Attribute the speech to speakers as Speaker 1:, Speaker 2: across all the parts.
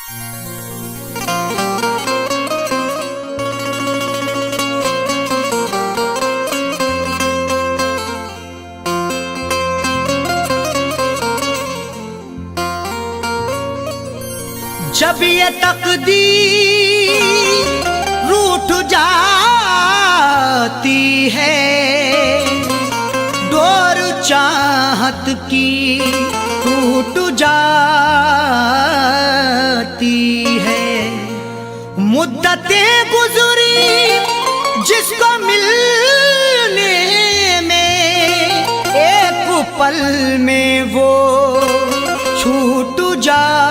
Speaker 1: जब ये तकदीर रूठ जाती है, डोर चाहत की टूट जाती है। मुद्दतें गुजरी जिसको मिलने में, एक पल में वो छूट जाती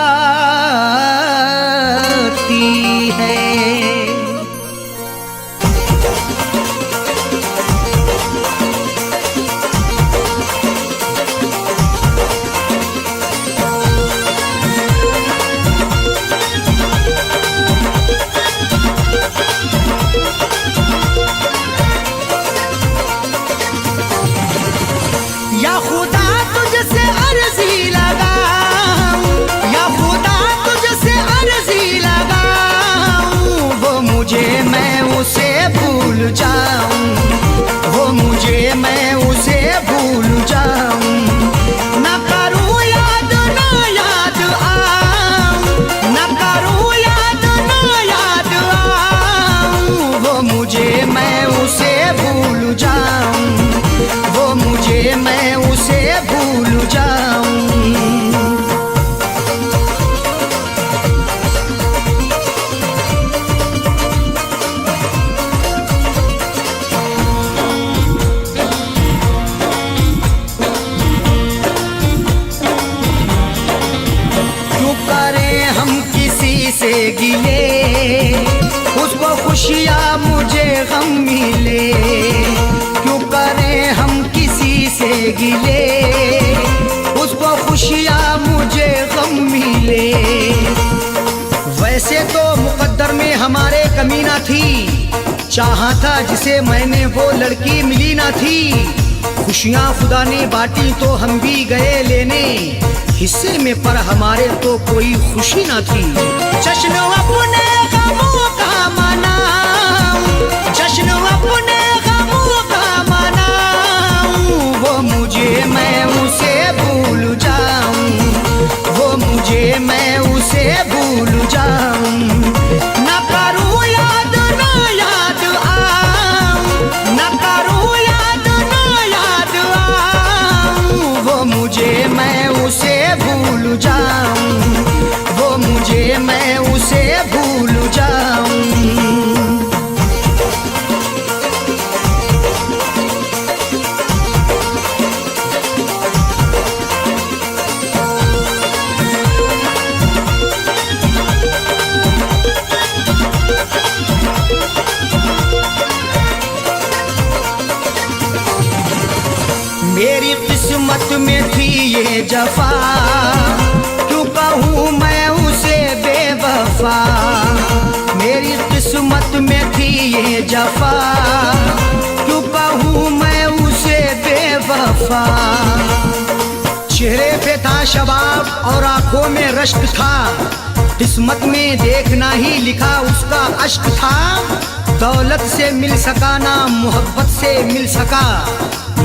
Speaker 1: है। या खुदा तुझसे अर्जी लगाऊं, या खुदा तुझसे अर्जी लगाऊं, वो मुझे मैं उसे भूल जाऊं, वो मुझे मैं उसे भूल जाऊं। न करूं याद न याद आऊं, न करूं याद न याद आऊं, वो मुझे मैं उसे भूल जाऊं, वो मुझे मैं उसे भूल जाऊं। क्यों करें हम किसी से गिले, उसको खुशियाँ मुझे गम मिले। क्यों करें हम किसी से गिले, उसको खुशियाँ मुझे गम मिले। वैसे तो मुकद्दर में हमारे कमी ना थी, चाहा था जिसे मैंने वो लड़की मिली ना थी। खुशियाँ खुदा ने बांटी तो हम भी गए लेने, हिस्से में पर हमारे तो कोई खुशी ना थी। जश्न अपने गमों का मनाऊं, जश्न अपने गमों का मनाऊं, वो मुझे मैं उसे भूल जाऊं, वो मुझे मैं उसे भूल जाऊं। न करूं याद न याद आऊं, न करूं याद न याद आऊं, वो मुझे मैं उसे भूल जाऊं, वो मुझे मैं उसे भूल जाऊं। मेरी किस्मत में थी ये जफा, क्यों कहूँ मैं उसे बेवफा। मेरी किस्मत में थी ये जफा, क्यों कहूँ मैं उसे बेवफा। चेहरे पे था शबाब और आंखों में रश्क था, किस्मत में देखना ही लिखा उसका अश्क था। दौलत से मिल सका ना मोहब्बत से मिल सका,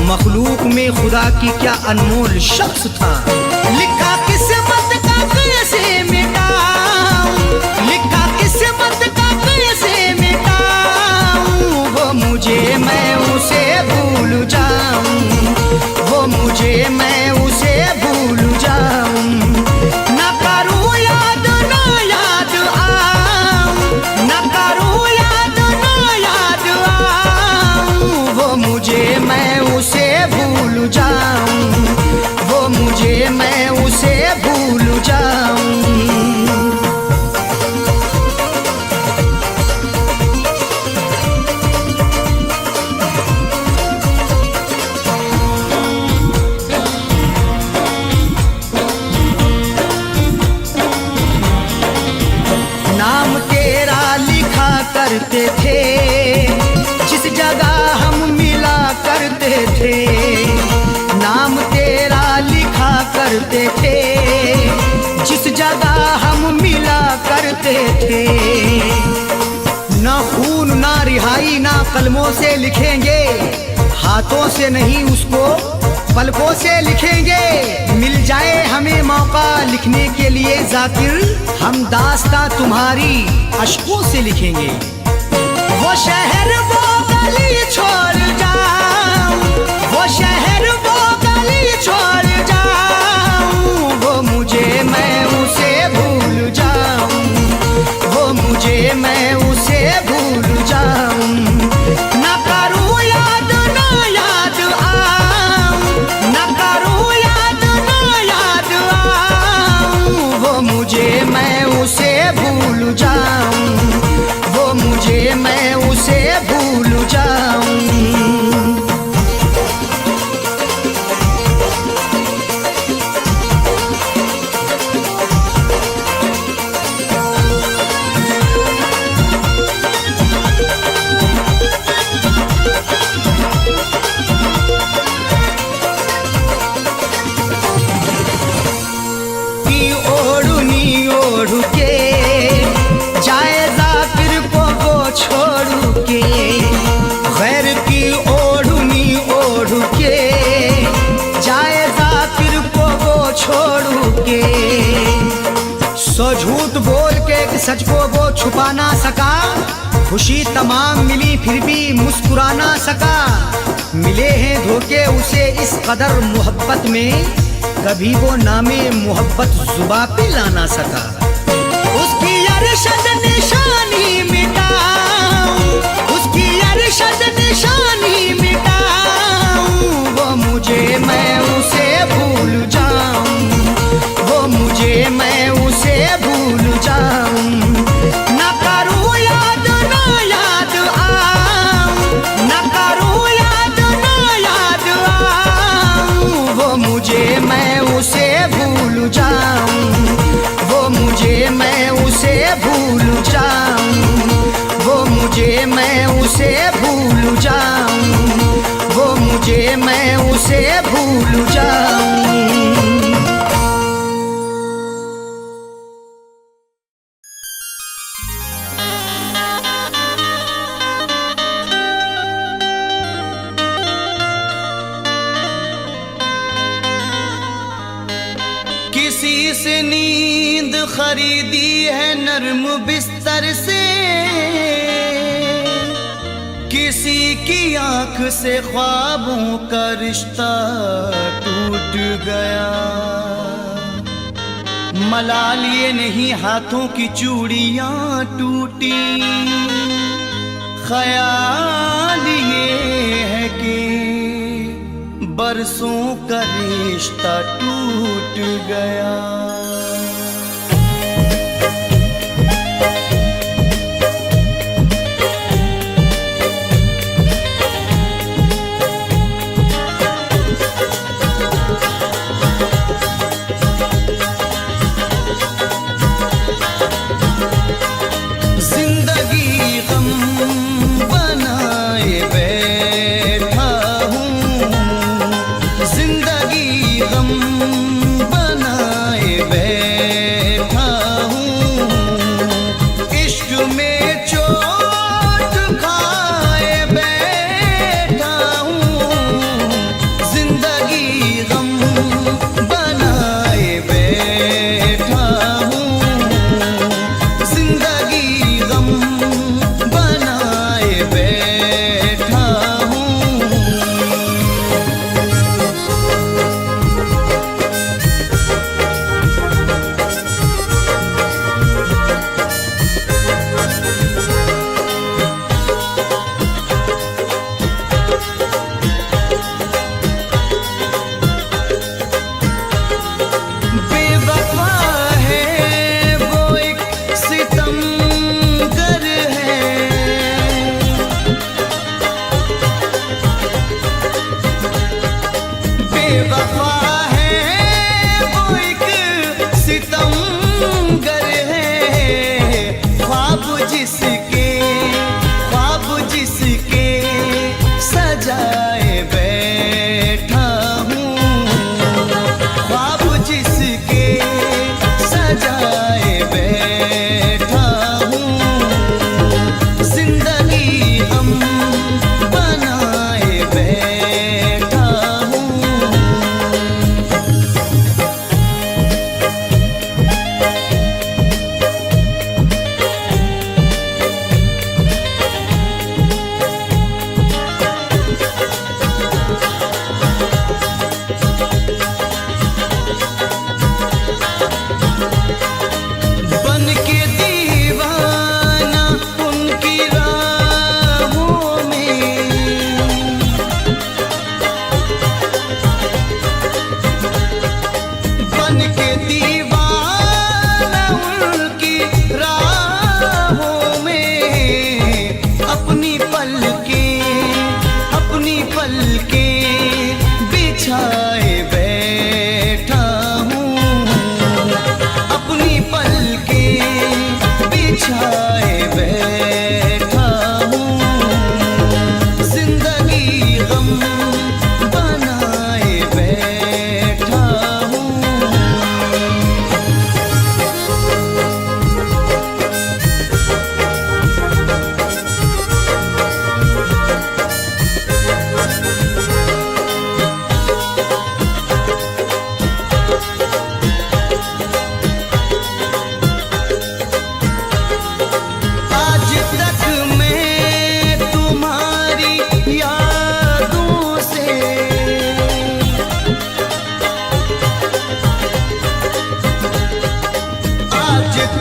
Speaker 1: मखलूक में खुदा की क्या अनमोल शख्स था। लिखा किस्मत का कैसे मिटाऊं, लिखा किस्मत का कैसे मिटाऊं, वो मुझे मैं उसे भूल जाऊं, वो मुझे मैं उसे भूल जाऊं। न करूं याद न याद आऊं, न करूं याद न याद आऊं, वो मुझे मैं उसे भूल जाऊं, वो मुझे हम मिला करते थे। ना खून ना रिहाई ना कलमों से लिखेंगे, हाथों से नहीं उसको पलकों से लिखेंगे। मिल जाए हमें मौका लिखने के लिए जाकिर, हम दास्तां तुम्हारी अश्कों से लिखेंगे। वो शहर वो गली छोड़ जाऊं, वो शहर वो गली छोड़ जाऊं, वो मुझे मैं उसे भूल जाऊं, वो मुझे मैं उसे भूल जाऊं। ना करूं याद ना याद आऊं, ना करूं याद ना याद आऊं, वो मुझे मैं उसे भूल जाऊं, वो मुझे मैं उसे भूल जाऊं। छोड़ के गैर की ओढ़नी ओढ़ के जाए जाकिर को वो छोड़ के। सो झूठ बोल के सच को वो छुपा ना सका, खुशी तमाम मिली फिर भी मुस्कुरा ना सका। मिले हैं धोखे उसे इस कदर मोहब्बत में, कभी वो नामे मोहब्बत जुबां पे ला ना सका। उसकी अरशद निशानी मिटाऊं, उसकी अरशद निशानी मिटाऊं, वो मुझे मैं उसे भूल जाऊं, वो मुझे मैं उसे भूल जाऊं। ना करूं याद ना याद आऊं, ना करूं याद ना याद आऊं, वो मुझे मैं उसे भूल जाऊं, वो मुझे मैं उसे भूल जाऊं, वो मुझे मैं उसे भूल जाऊं, वो मुझे मैं उसे भूल जाऊं।
Speaker 2: किसी से नींद खरीदी है नर्म बिस्तर से, किसी की आंख से ख्वाबों का रिश्ता टूट गया। मलाल ये नहीं हाथों की चूड़ियां टूटी, ख्याल ये है कि बरसों का रिश्ता टूट गया। जिंदगी गम बनाए बैठा हूँ, जिंदगी गम बनाए बैठा हूँ, इश्क में चोट खाए बैठा हूँ, जिंदगी गम बनाए बैठा हूँ, जिंदगी गम बनाए बैठा हूँ। बेवफा है वो एक सितमगर है, बेवफा है वो एक सितमगर है। ख्वाब जिसके सजाए बैठा हूँ, ख्वाब जिसके सजाए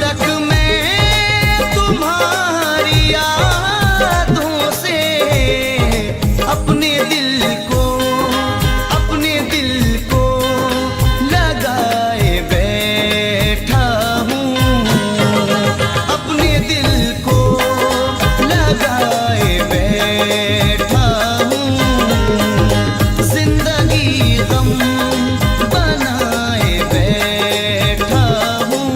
Speaker 2: तक मैं तुम्हारी यादों से अपने दिल को लगाए बैठा हूँ, अपने दिल को लगाए बैठा हूँ, जिंदगी गम बनाए बैठा हूँ।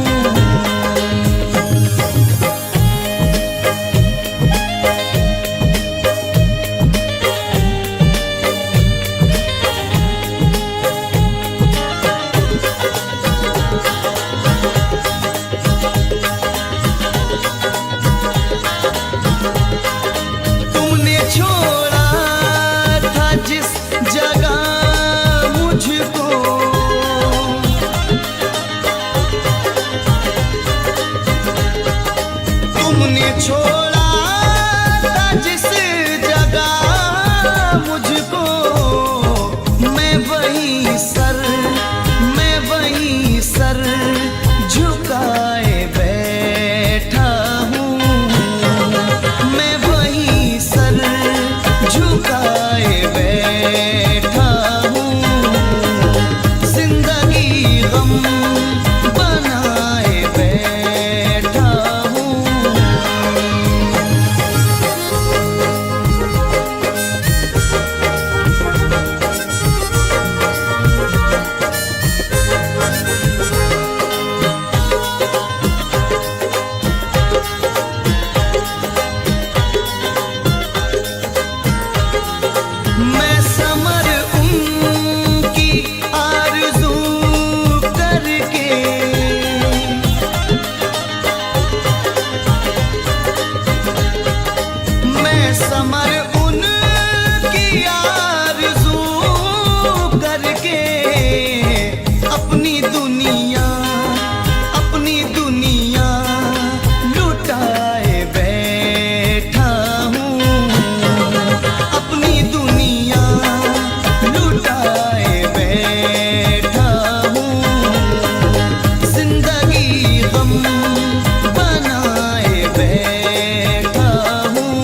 Speaker 2: तुमने छोड़ा था जिस जगह मुझको, तुमने छोड़ा था जिस जगह मुझको, मैं वहीं सर झुकाए बैठा हूँ, मैं वहीं सर झुकाए बैठा हूँ, जिंदगी गम बनाए बैठा हूँ। मैं समर उनकी आरज़ू करके, मैं समर उनकी आरज़ू करके अपनी दुनिया लुटाए बैठा हूँ, अपनी दुनिया लुटाए बैठा हूँ, जिंदगी गम बनाए बैठा हूँ,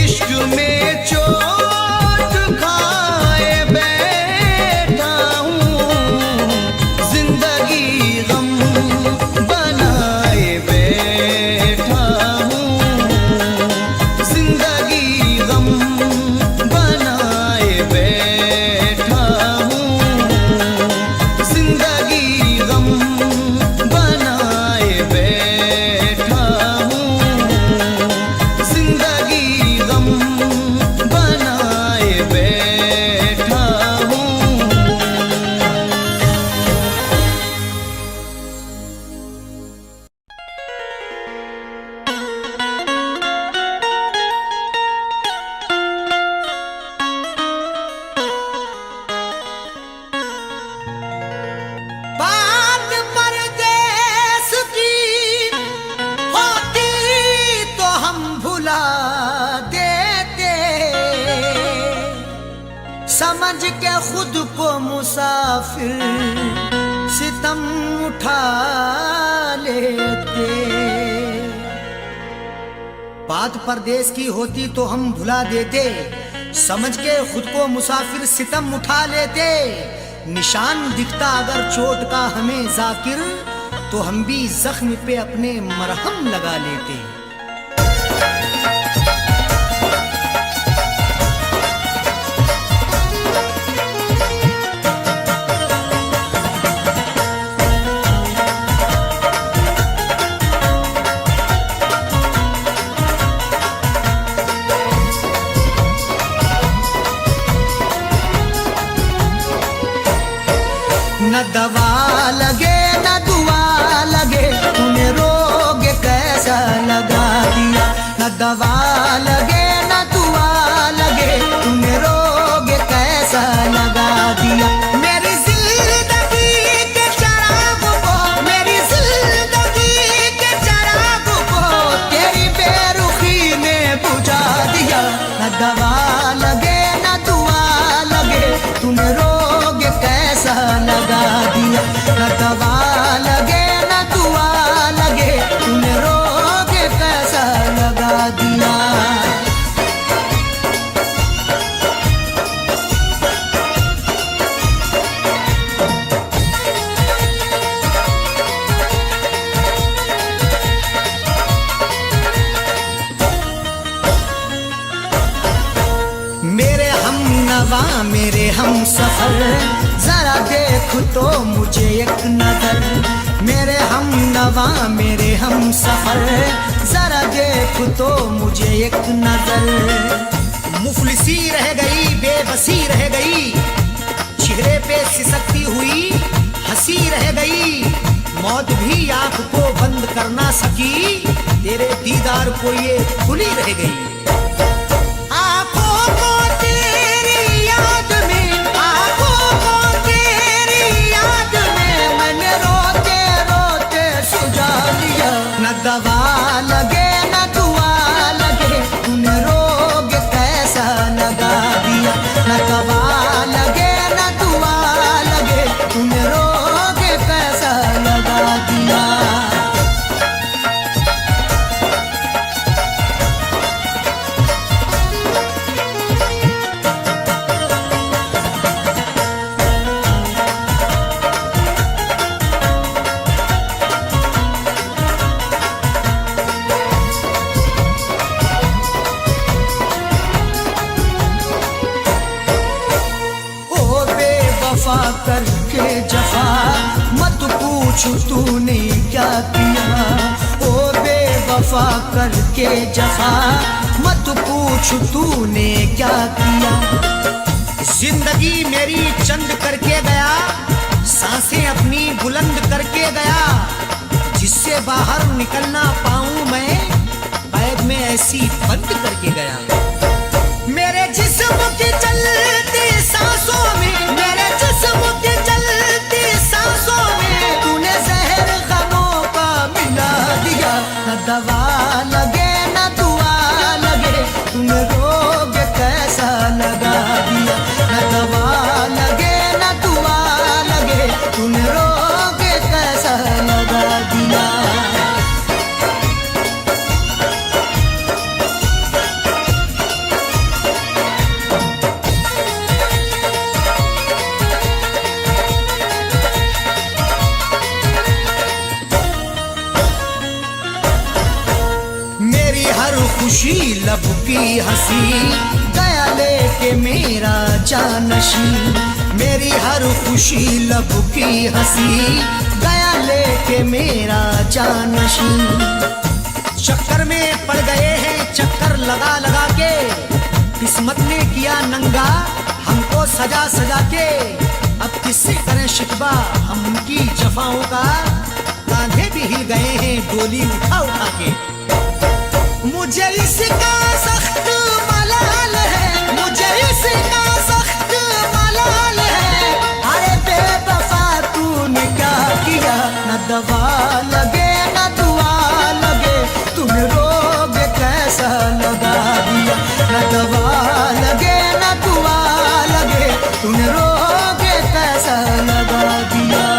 Speaker 2: इश्क में चोट खाए बैठा हूँ, जिंदगी गम बनाए बैठा हूँ, जिंदगी गम बनाए बैठा हूँ, जिंदगी गम बनाए बैठा हूँ, जिंदगी गम बनाए बैठा हूँ।
Speaker 1: बात परदेस की होती तो हम भुला देते, समझ के खुद को मुसाफिर सितम उठा लेते। बात परदेस की होती तो हम भुला देते, समझ के खुद को मुसाफिर सितम उठा लेते। निशान दिखता अगर चोट का हमें जाकिर, तो हम भी जख्म पे अपने मरहम लगा लेते। न दवा लगे न दुआ लगे, तुम्हें रोग कैसा लगा। हम सफर, जरा देख तो मुझे एक नजर। मेरे हम नवा मेरे हम सफर, जरा देख तो मुझे एक नजर। मुफलिसी रह गई बेबसी रह गई, चेहरे पे सिसकती हुई हंसी रह गई। मौत भी आंख को बंद कर ना सकी, तेरे दीदार को ये खुली रह गई। आंखों को तेरी याद में, आंखों को तेरी याद में मैंने रोते रोते सुझा लिया। न दवा लगे न दुआ लगे, तूने रोग कैसा लगा दिया। न दवा लगे न दुआ लगे, तूने रोग कैसा लगा दिया। वफा करके जफा मत पूछ तूने क्या किया। ओ बेवफा करके जफा मत पूछ तूने क्या किया। जिंदगी मेरी चंद करके गया, सांसें अपनी बुलंद करके गया। जिससे बाहर निकलना पाऊं मैं, बैग में ऐसी बंद करके गया। मेरे जिस्म की चलती सांसों में, मेरे जिस्म की चलती सांसों में तूने जहर गमों का मिला दिया। न दवा लगे न दुआ लगे, तूने रोग कैसा लगा दिया। न दवा लगे न दुआ लगे, तूने रोग कैसा लगा दिया। खुशी लब की हंसी गया लेके मेरा जानशी। मेरी हर खुशी लब की हंसी गया लेके मेरा जानशी। चक्कर में पड़ गए हैं चक्कर लगा लगा के, किस्मत ने किया नंगा हमको सजा सजा के। अब किससे करें शिकवा हम उनकी जफाओं का, कांधे भी हिल गए हैं डोली उठा उठा के। मुझे इसका सख्त मलाल है, मुझे इसका सख्त मलाल है। अरे बेवफा तूने क्या किया। न दवा लगे न दुआ लगे, तूने रोग कैसा लगा दिया। न दवा लगे न दुआ लगे, तूने रोग कैसा लगा दिया।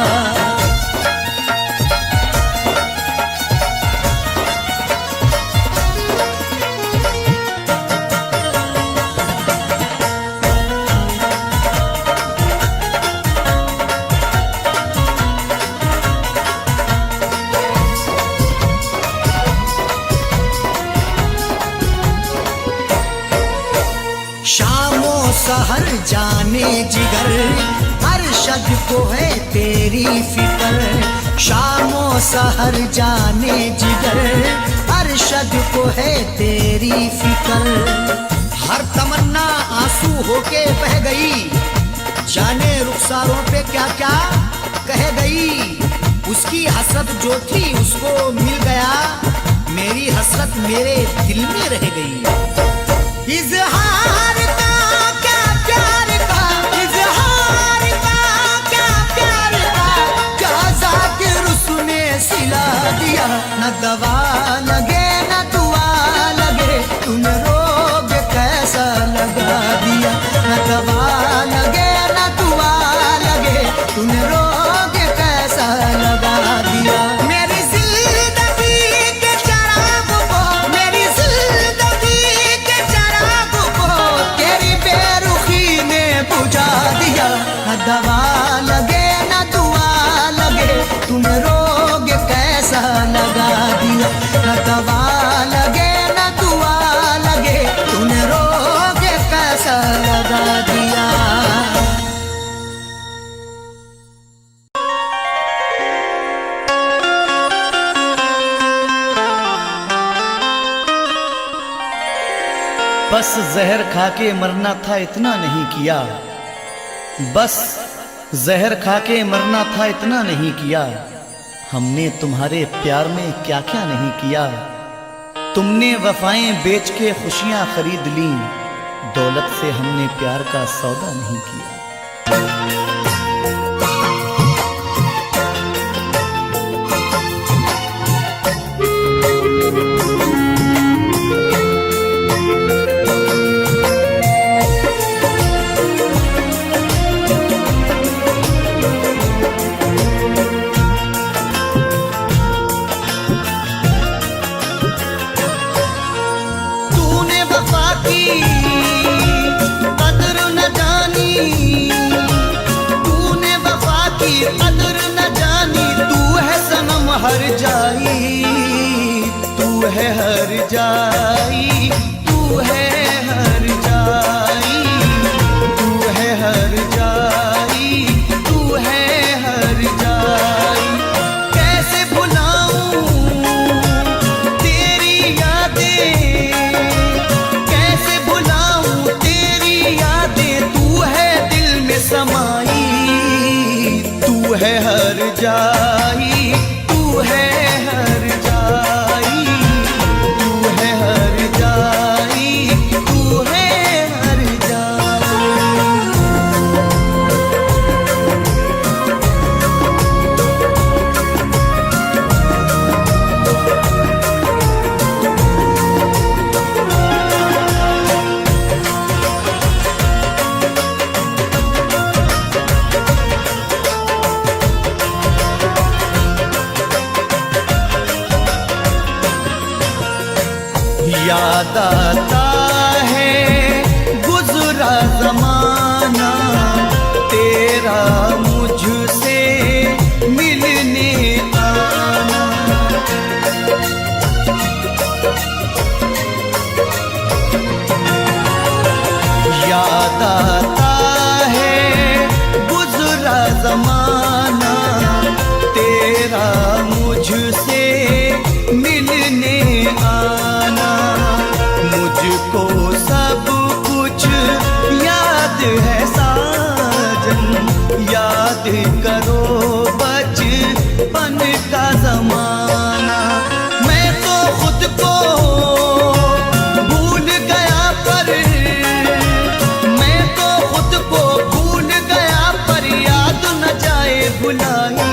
Speaker 1: शामो सहर जाने जिगर, अरशद को है तेरी फिक्र। शामो सहर जाने जिगर, अरशद को है तेरी फिक्र। हर तमन्ना आंसू होके बह गई, जाने रुखसारों पे क्या क्या कह गई। उसकी हसरत जो थी उसको मिल गया, मेरी हसरत मेरे दिल में रह गई। इज़हार का क्या प्यार का, इज़हार का क्या प्यार का, क्या ज़ाकिर उसने सिला दिया। न दवा लगे न दुआ लगे, तूने रोग कैसा लगा दिया। न दवा लगे न दुआ लगे, तूने रोग कैसा लगा दिया। मेरी जिंदगी के चराग को, मेरी जिंदगी के चराग को तेरी बेरुखी ने बुझा दिया। न दवा लगे न दुआ लगे, तूने रोग कैसा लगा दिया। न दवा लगे न दुआ लगे, तूने रोग कैसा लगा दिया।
Speaker 2: बस जहर खा के मरना था इतना नहीं किया, बस जहर खा के मरना था इतना नहीं किया। हमने तुम्हारे प्यार में क्या क्या नहीं किया। तुमने वफाएं बेच के खुशियां खरीद ली, दौलत से हमने प्यार का सौदा नहीं किया।
Speaker 3: कदर न जानी, तूने वफा की कदर न जानी। तू है सनम हर जाई, तू है हर जाई, तू है हर जाई, तू है हर जाई, तू है हर जाई। कैसे भुलाऊं तेरी यादें, कैसे भुलाऊं तेरी यादें। तू है दिल में समाई, तू है हर जाई, तू है हर जाई, तू है हर जाई, तू है हर जाई। याद आता है गुजरा जमाना, तेरा मुझसे मिलने आना। याद आता है गुजरा जमाना, तेरा मुझसे मिलने आना। मुझको सब कुछ याद है साजन, याद करो बचपन का जमाना। मैं तो खुद को भूल गया पर, मैं तो खुद को भूल गया पर याद न जाए भुलाई।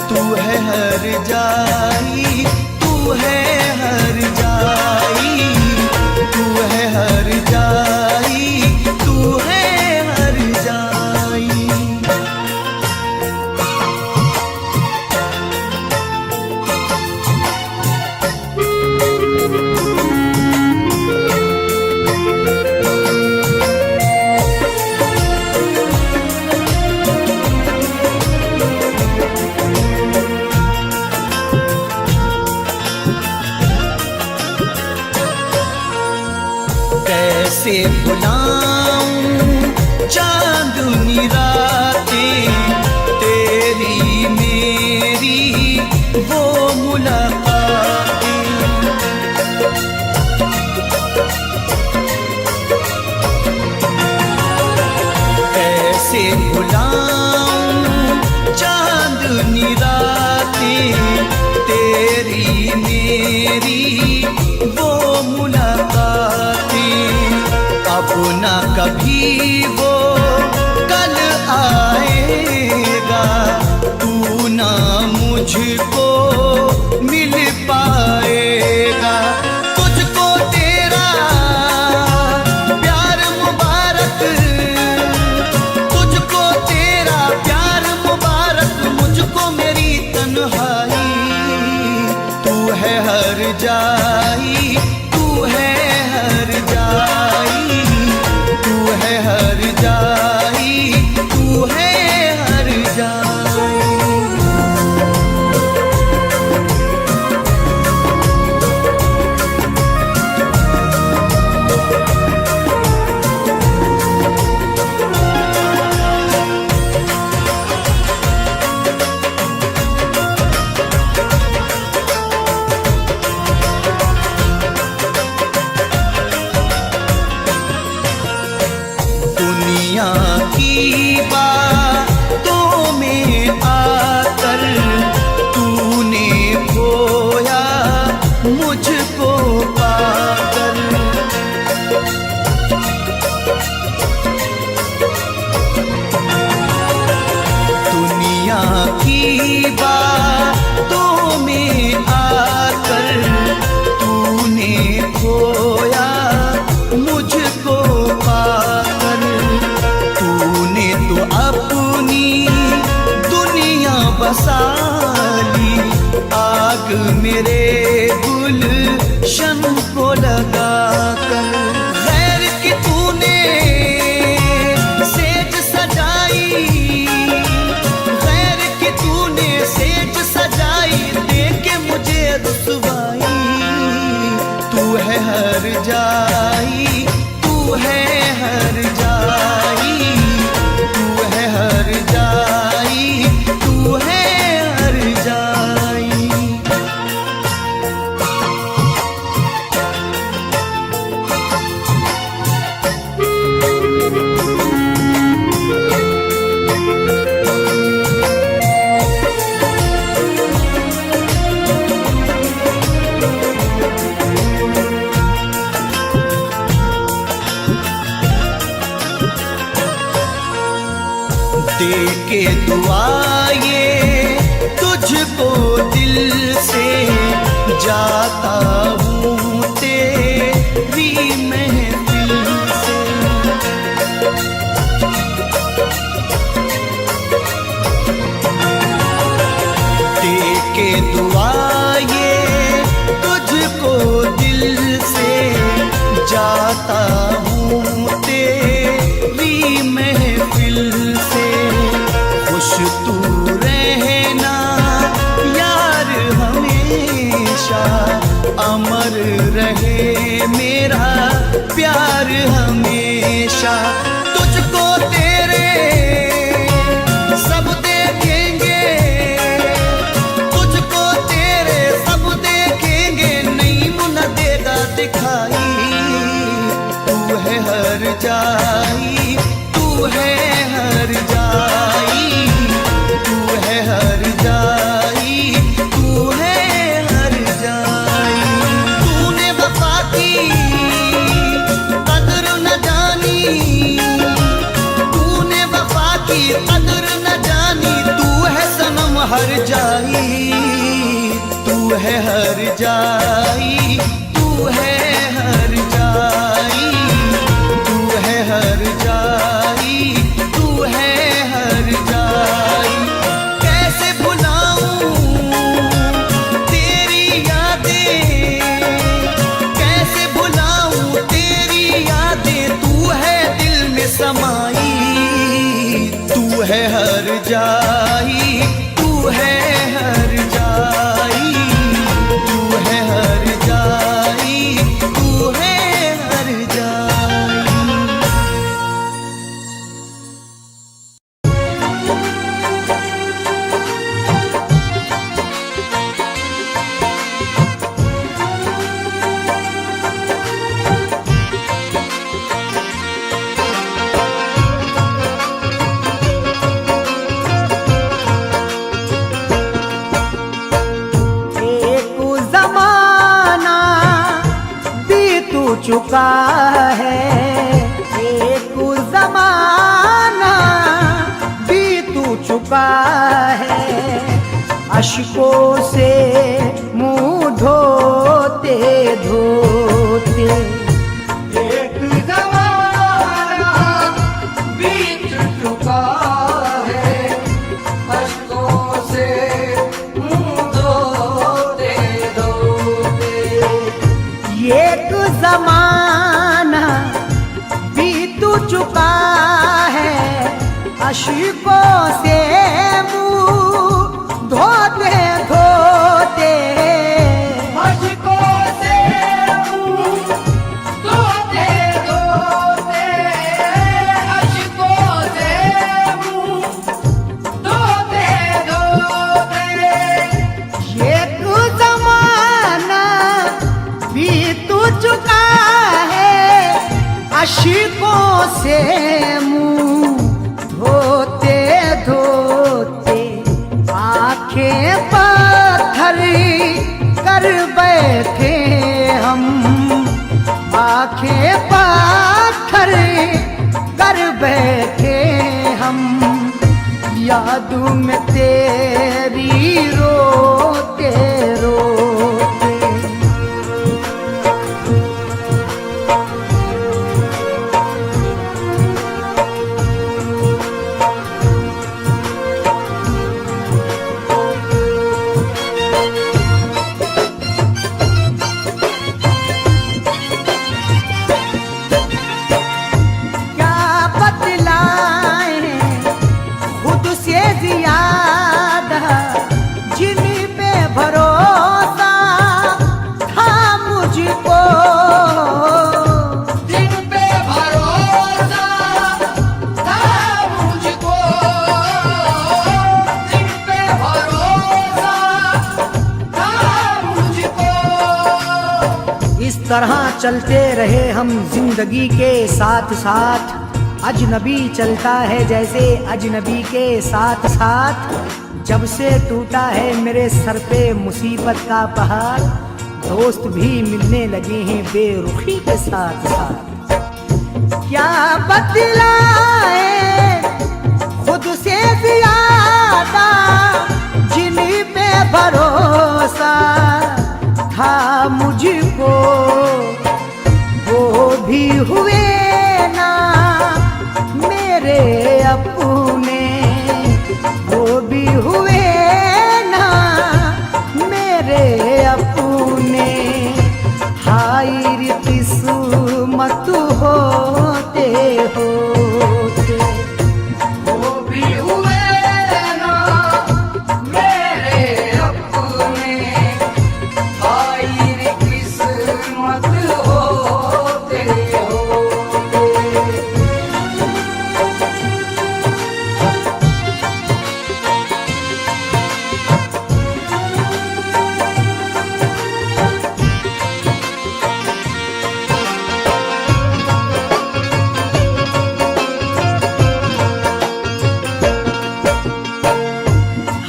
Speaker 3: तू है हर जाई, तू है हर जाई, तू है हर जाई, तू है हर जाई। कैसे भुलाऊं चांदनी रातें, तेरी मेरी वो मुलाकातें। कैसे भुलाऊं चांदनी रातें, तेरी मेरी वो मुलाकातें। अब ना कभी वो कल आएगा, तू ना मुझको मिल पाएगा। तुझको तेरा प्यार मुबारक, तुझको तेरा प्यार मुबारक, मुझको मेरी तन्हाई। तू है हर जाई, तू है हर जाई, तू है हर जाई, तू है हर जाई। खाक मेरे गुलशन को लगा कर। खैर की तूने सेज सजाई, खैर की तूने सेज सजाई, देके मुझे रुसवाई। तू है हर जाई, तू है हर जाई, तू है हर जाई, तू है हर जाई। दे के दुआ ये तुझको दिल से जाता हूँ तेरी महफिल से। दे के दुआ ये तुझको दिल से जाता हूँ तेरी महफिल से। खुश तू रहना यार हमेशा, अमर रहे मेरा प्यार हमेशा। तुझको तेरे सब देखेंगे, तुझको तेरे सब देखेंगे, नहीं मुन देगा दिखाई। तू है हर जाई, तू है हर जाई, तू है हर जाई, तू है हर जाई। तूने वफा की कदर न जानी, तूने वफा की कदर न जानी, तू है सनम हर जाई, तू है हर जाई, तू है हर जाई, तू है हर जाई, तू है हर जाई। कैसे भुलाऊं तेरी यादें, कैसे भुलाऊं तेरी यादें, तू है दिल में समाई। तू है हर जाई, तू है हर जाई, तू है हर जाई, तू है हर जाई।
Speaker 1: एक जमाना बीत चुका है, एक जमाना बीत चुका है। अश्कों से मुंह धोते धोते एक जमाना बीत चुका है, अश्कों से मुंह धोते धोते। एक जमाना बीत चुका है, अश्कों से मुंह धोते धोते, अश्कों से मुंह धोते धोते, अश्कों से मुंह धोते धोते। एक जमाना बीत चुका है, अश्कों से मुंह धोते धोते। आंखें पत्थर कर बैठे हम, आंखें पत्थर कर बैठे हम, याद में तेरी रोते रोते। भरोसा था मुझको,
Speaker 3: जिन पे भरोसा था मुझको, जिन पे भरोसा था मुझको।
Speaker 1: इस तरह चलते रहे हम जिंदगी के साथ साथ। अजनबी चलता है जैसे अजनबी के साथ साथ। जब से टूटा है मेरे सर पे मुसीबत का पहाड़, दोस्त भी मिलने लगे हैं बेरुखी के साथ साथ। क्या बतलाए खुद से ज्यादा, जिन पे भरोसा था मुझको, वो भी हुए ना मेरे अपने, वो भी हुए ना मेरे अपने। हाय रे किस्मत होते होते,
Speaker 3: वो भी हुए ना मेरे अपने। हाय रे किस्मत होते होते।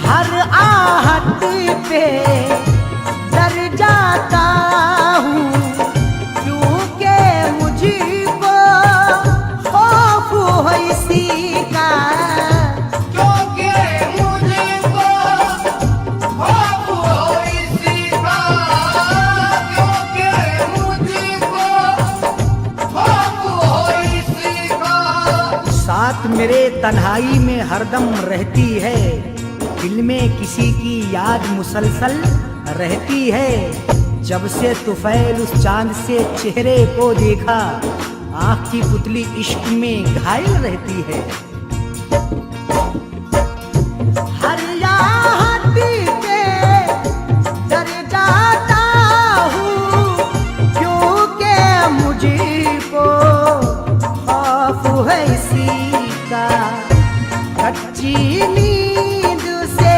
Speaker 1: हर आहट पे डर जाता हूँ, क्योंकि मुझको खौफ है इसी का।
Speaker 3: क्योंकि मुझको खौफ हो इसी का, क्योंकि मुझको खौफ हो इसी का।
Speaker 1: साथ मेरे तन्हाई में हरदम रहती है, दिल में किसी की याद मुसलसल रहती है। जब से तुफैल उस चांद से चेहरे को देखा, आँख की पुतली इश्क में घायल रहती है। हर याद पे डर जाता हूँ, क्योंकि मुझको खौफ है इसी का। कच्ची नींद से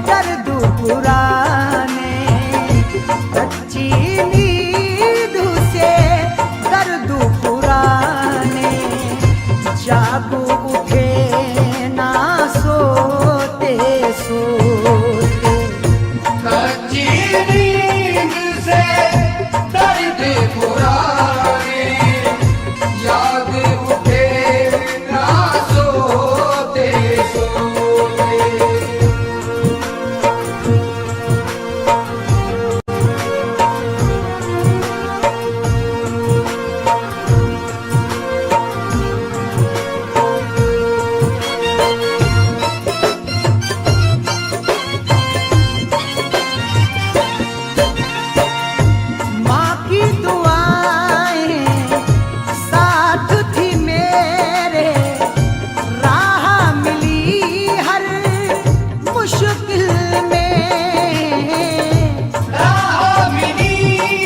Speaker 1: दर्द पुराने, कच्ची नींद से दर्द पुराने। जागो उठे ना सोते सोते,
Speaker 3: कच्ची नींद से दर्द पुराने। याद उठे ना सोते सोते।
Speaker 1: माँ की दुआएं साथ थी मेरे, राह मिली हर मुश्किल में।
Speaker 3: राह मिली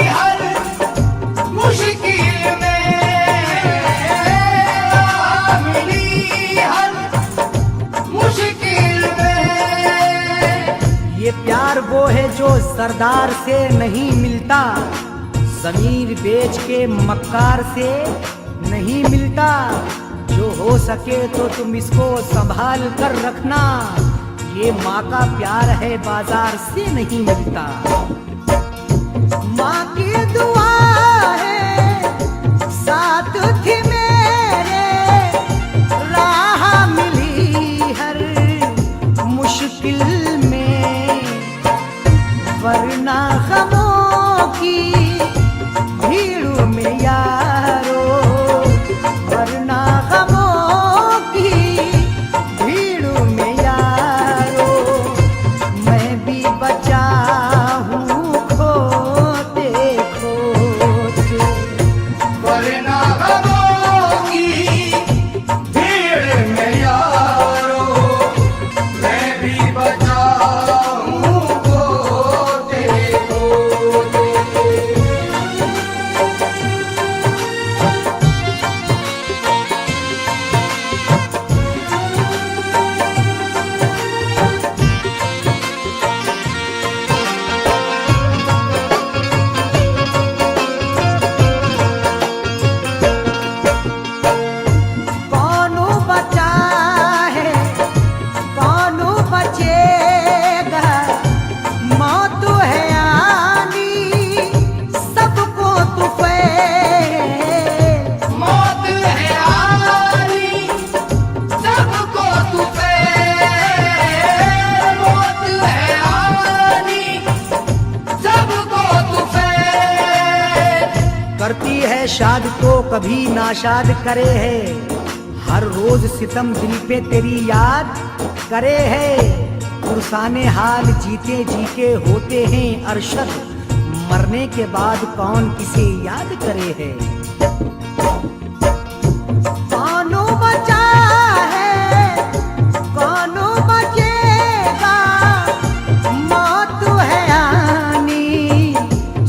Speaker 3: हर मुश्किल में, राह मिली हर मुश्किल में।
Speaker 1: ये प्यार वो है जो सरदार से नहीं मिलता, जमीर बेच के मक्कार से नहीं मिलता। जो हो सके तो तुम इसको संभाल कर रखना, ये माँ का प्यार है बाजार से नहीं मिलता। माँ की दुआ है साथ थी मेरे, राह मिली हर मुश्किल में। वरना गमों की भीड़ में यारो, वरना गमों की भीड़ में यारो, मैं भी बचा हूँ खोते खोते।
Speaker 3: वरना गमों की भीड़ में यारो, मैं भी बचा हूँ खोते
Speaker 1: शाद तो कभी नाशाद करे है, हर रोज सितम दिल पे तेरी याद करे है। पुरसाने हाल जीते जी के होते हैं अरशद, मरने के बाद कौन किसे याद करे है। कौन बचा है कौन बचेगा, मौत है आनी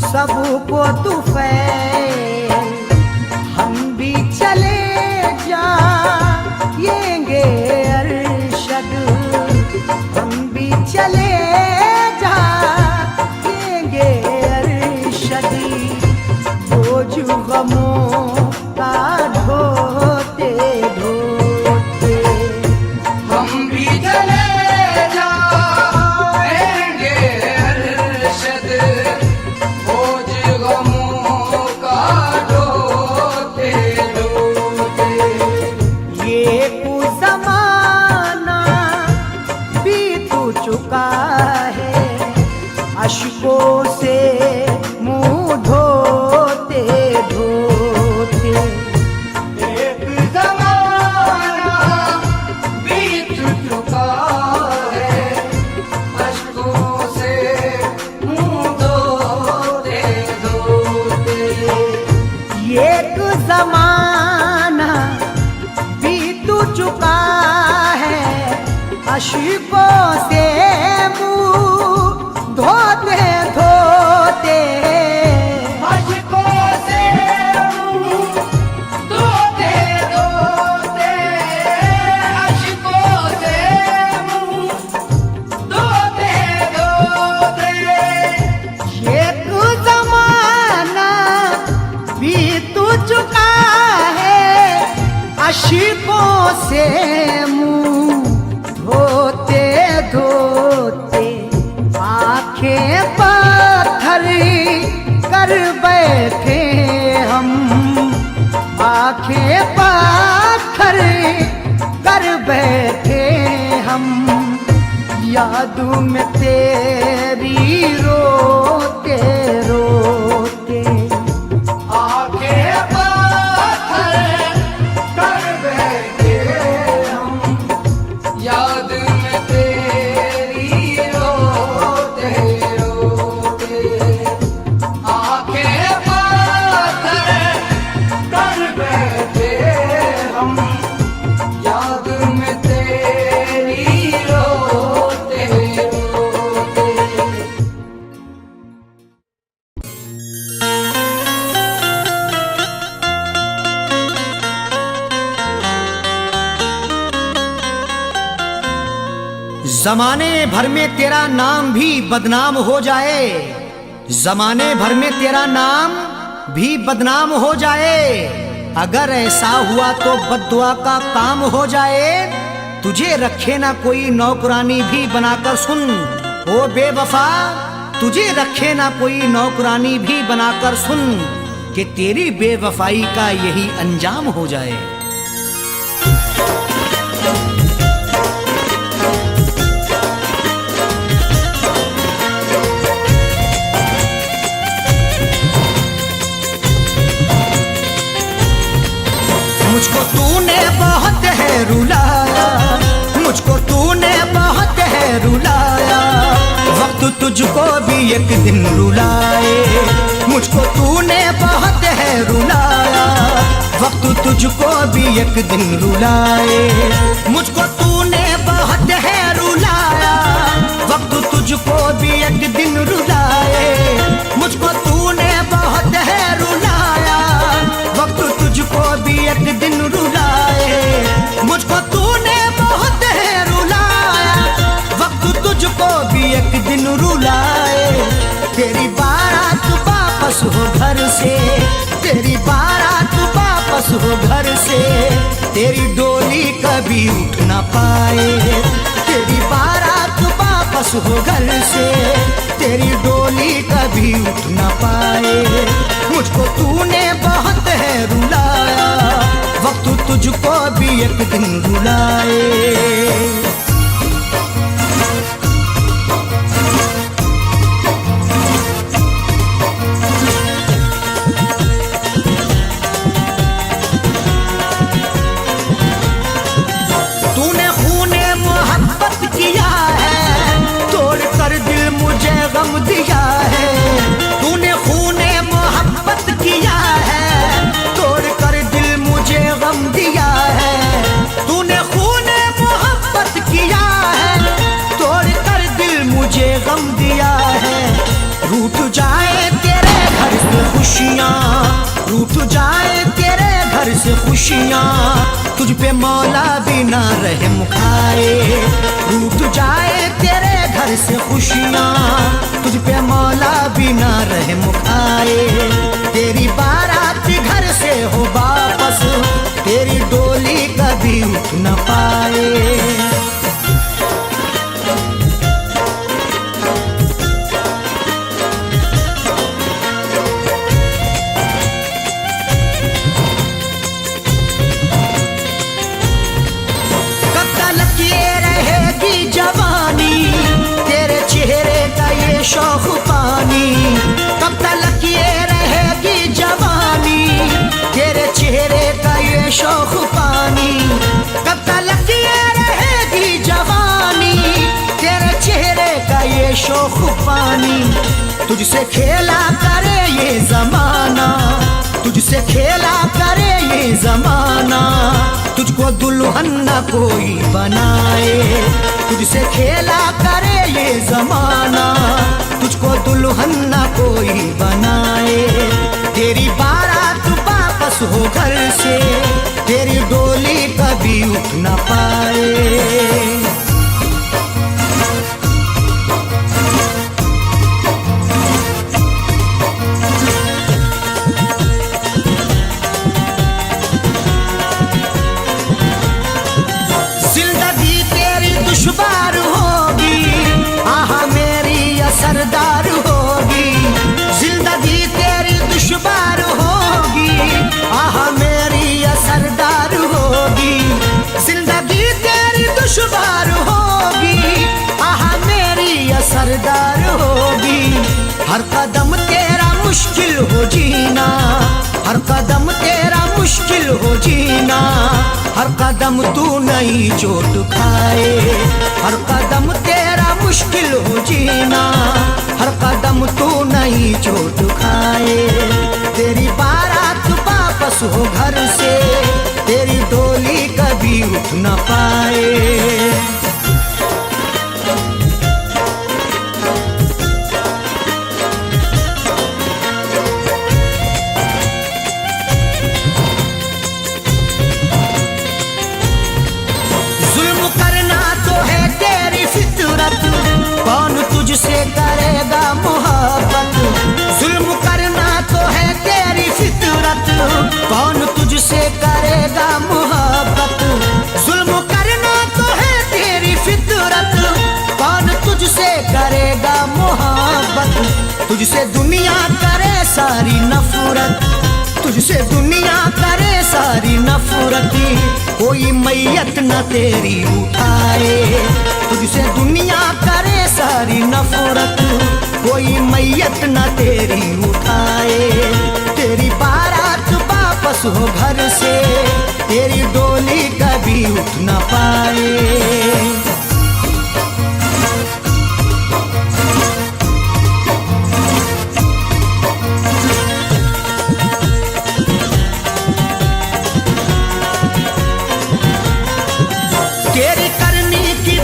Speaker 1: सबको तू फैल, हम भी चले जाएंगे अरशद, हम भी चले जाएंगे अरशद, बोझ गमों का ढोते ढोते,
Speaker 3: हम भी चले जाएंगे अरशद, बोझ गमों का ढोते ढोते।
Speaker 1: ये कुछ ज़माना बीत चुका है, अश्कों से मुंह धोते धोते।
Speaker 3: एक ज़माना बीत चुका है, अश्कों से मुंह धोते धोते।
Speaker 1: एक ज़माना बीत चुका है, अश्कों से मुंह धोते धोते।
Speaker 3: अश्कों से मुंह धोते धोते, अश्कों से मुंह धोते धोते।
Speaker 1: एक ज़माना बीत चुका है, अश्कों से मुंह धोते धोते। आंखें पत्थर कर बैठे हम, आंखें पत्थर कर बैठे हम, यादों में तेरी रोते रोते।
Speaker 3: आंखें पत्थर कर बैठे हम, याद में तेरी रोते रोते। आंखें पत्थर कर बैठे हम, याद में तेरी रोते रोते।
Speaker 1: जमाने भर में तेरा नाम भी बदनाम हो जाए, जमाने भर में तेरा नाम भी बदनाम हो जाए। अगर ऐसा हुआ तो बद्दुआ का काम हो जाए, तुझे रखे ना कोई नौकरानी भी बनाकर सुन। ओ बेवफा तुझे रखे ना कोई नौकरानी भी बनाकर सुन, कि तेरी बेवफाई का यही अंजाम हो जाए। मुझको तूने बहुत है रुलाया, मुझको तूने बहुत है रुलाया, वक्त तुझको भी एक दिन रुलाए। मुझको तूने बहुत है रुलाया, वक्त तुझको भी एक दिन रुलाए। मुझको तूने बहुत है रुलाया, वक्त तुझको भी एक दिन रुलाए। मुझको तूने बहुत है रुलाया, वक्त तुझको भी एक दिन रुलाए। मुझको तूने बहुत है रुलाया, वक्त तुझको भी एक दिन रुलाए। तेरी बारात वापस हो घर से, तेरी बारात वापस हो घर से, तेरी डोली कभी उठ ना पाए। तेरी बारात वापस हो घर से, तेरी डोली कभी उठ ना पाए। मुझको तूने बहुत है रुलाया, वक्त तुझको भी एक दिन रुलाए। रूठ जाए तेरे घर से खुशियाँ, रूठ जाए तेरे घर से खुशियाँ, तुझ पे मौला भी ना रहम खाए। रूठ जाए तेरे घर से खुशियाँ, तुझ पे मौला भी ना रहम खाए। तेरी बारात घर से हो वापस, तेरी डोली कभी उठ न पाए। जवानी तेरे चेहरे का ये शौक पानी, कब तक ये रहेगी जवानी तेरे चेहरे का ये शौक पानी, कब तक ये रहेगी जवानी तेरे चेहरे का ये शौक पानी। तुझसे खेला करे ये जमाना, तुझसे खेला करे ये जमाना, तुझको दुल्हन न कोई बनाए। तुझसे खेला करे ये जमाना, तुझको दुल्हन न कोई बनाए। तेरी बारात वापस हो घर से, तेरी डोली कभी उठ न पाए। दुश्वार होगी आहा मेरी असरदार होगी, जिंदगी तेरी दुश्वार होगी आहा मेरी असरदार होगी, जिंदगी तेरी दुश्वार होगी आहा मेरी असरदार होगी। हर कदम तेरा मुश्किल हो जीना, हर कदम तेरा मुश्किल हो जीना, हर कदम तू नई चोट खाए। हर कदम तेरा मुश्किल हो जीना, हर कदम तू नई चोट खाए। तेरी बारात वापस हो घर से, तेरी डोली कभी उठ न पाए। कौन तुझसे करेगा मोहब्बत, जुल्म करना तो है तेरी फितरत, कौन तुझसे करेगा मोहब्बत, जुल्म करना तो है तेरी फितरत, कौन तुझसे करेगा मोहब्बत। तुझसे दुनिया करे सारी नफरत, तुझसे दुनिया करे सारी नफरत, कोई मैयत न तेरी उठाए। तुझसे दुनिया करे सारी नफरत, कोई मैयत न तेरी उठाए। तेरी बारात वापस हो घर से, तेरी डोली कभी उठ न पाए।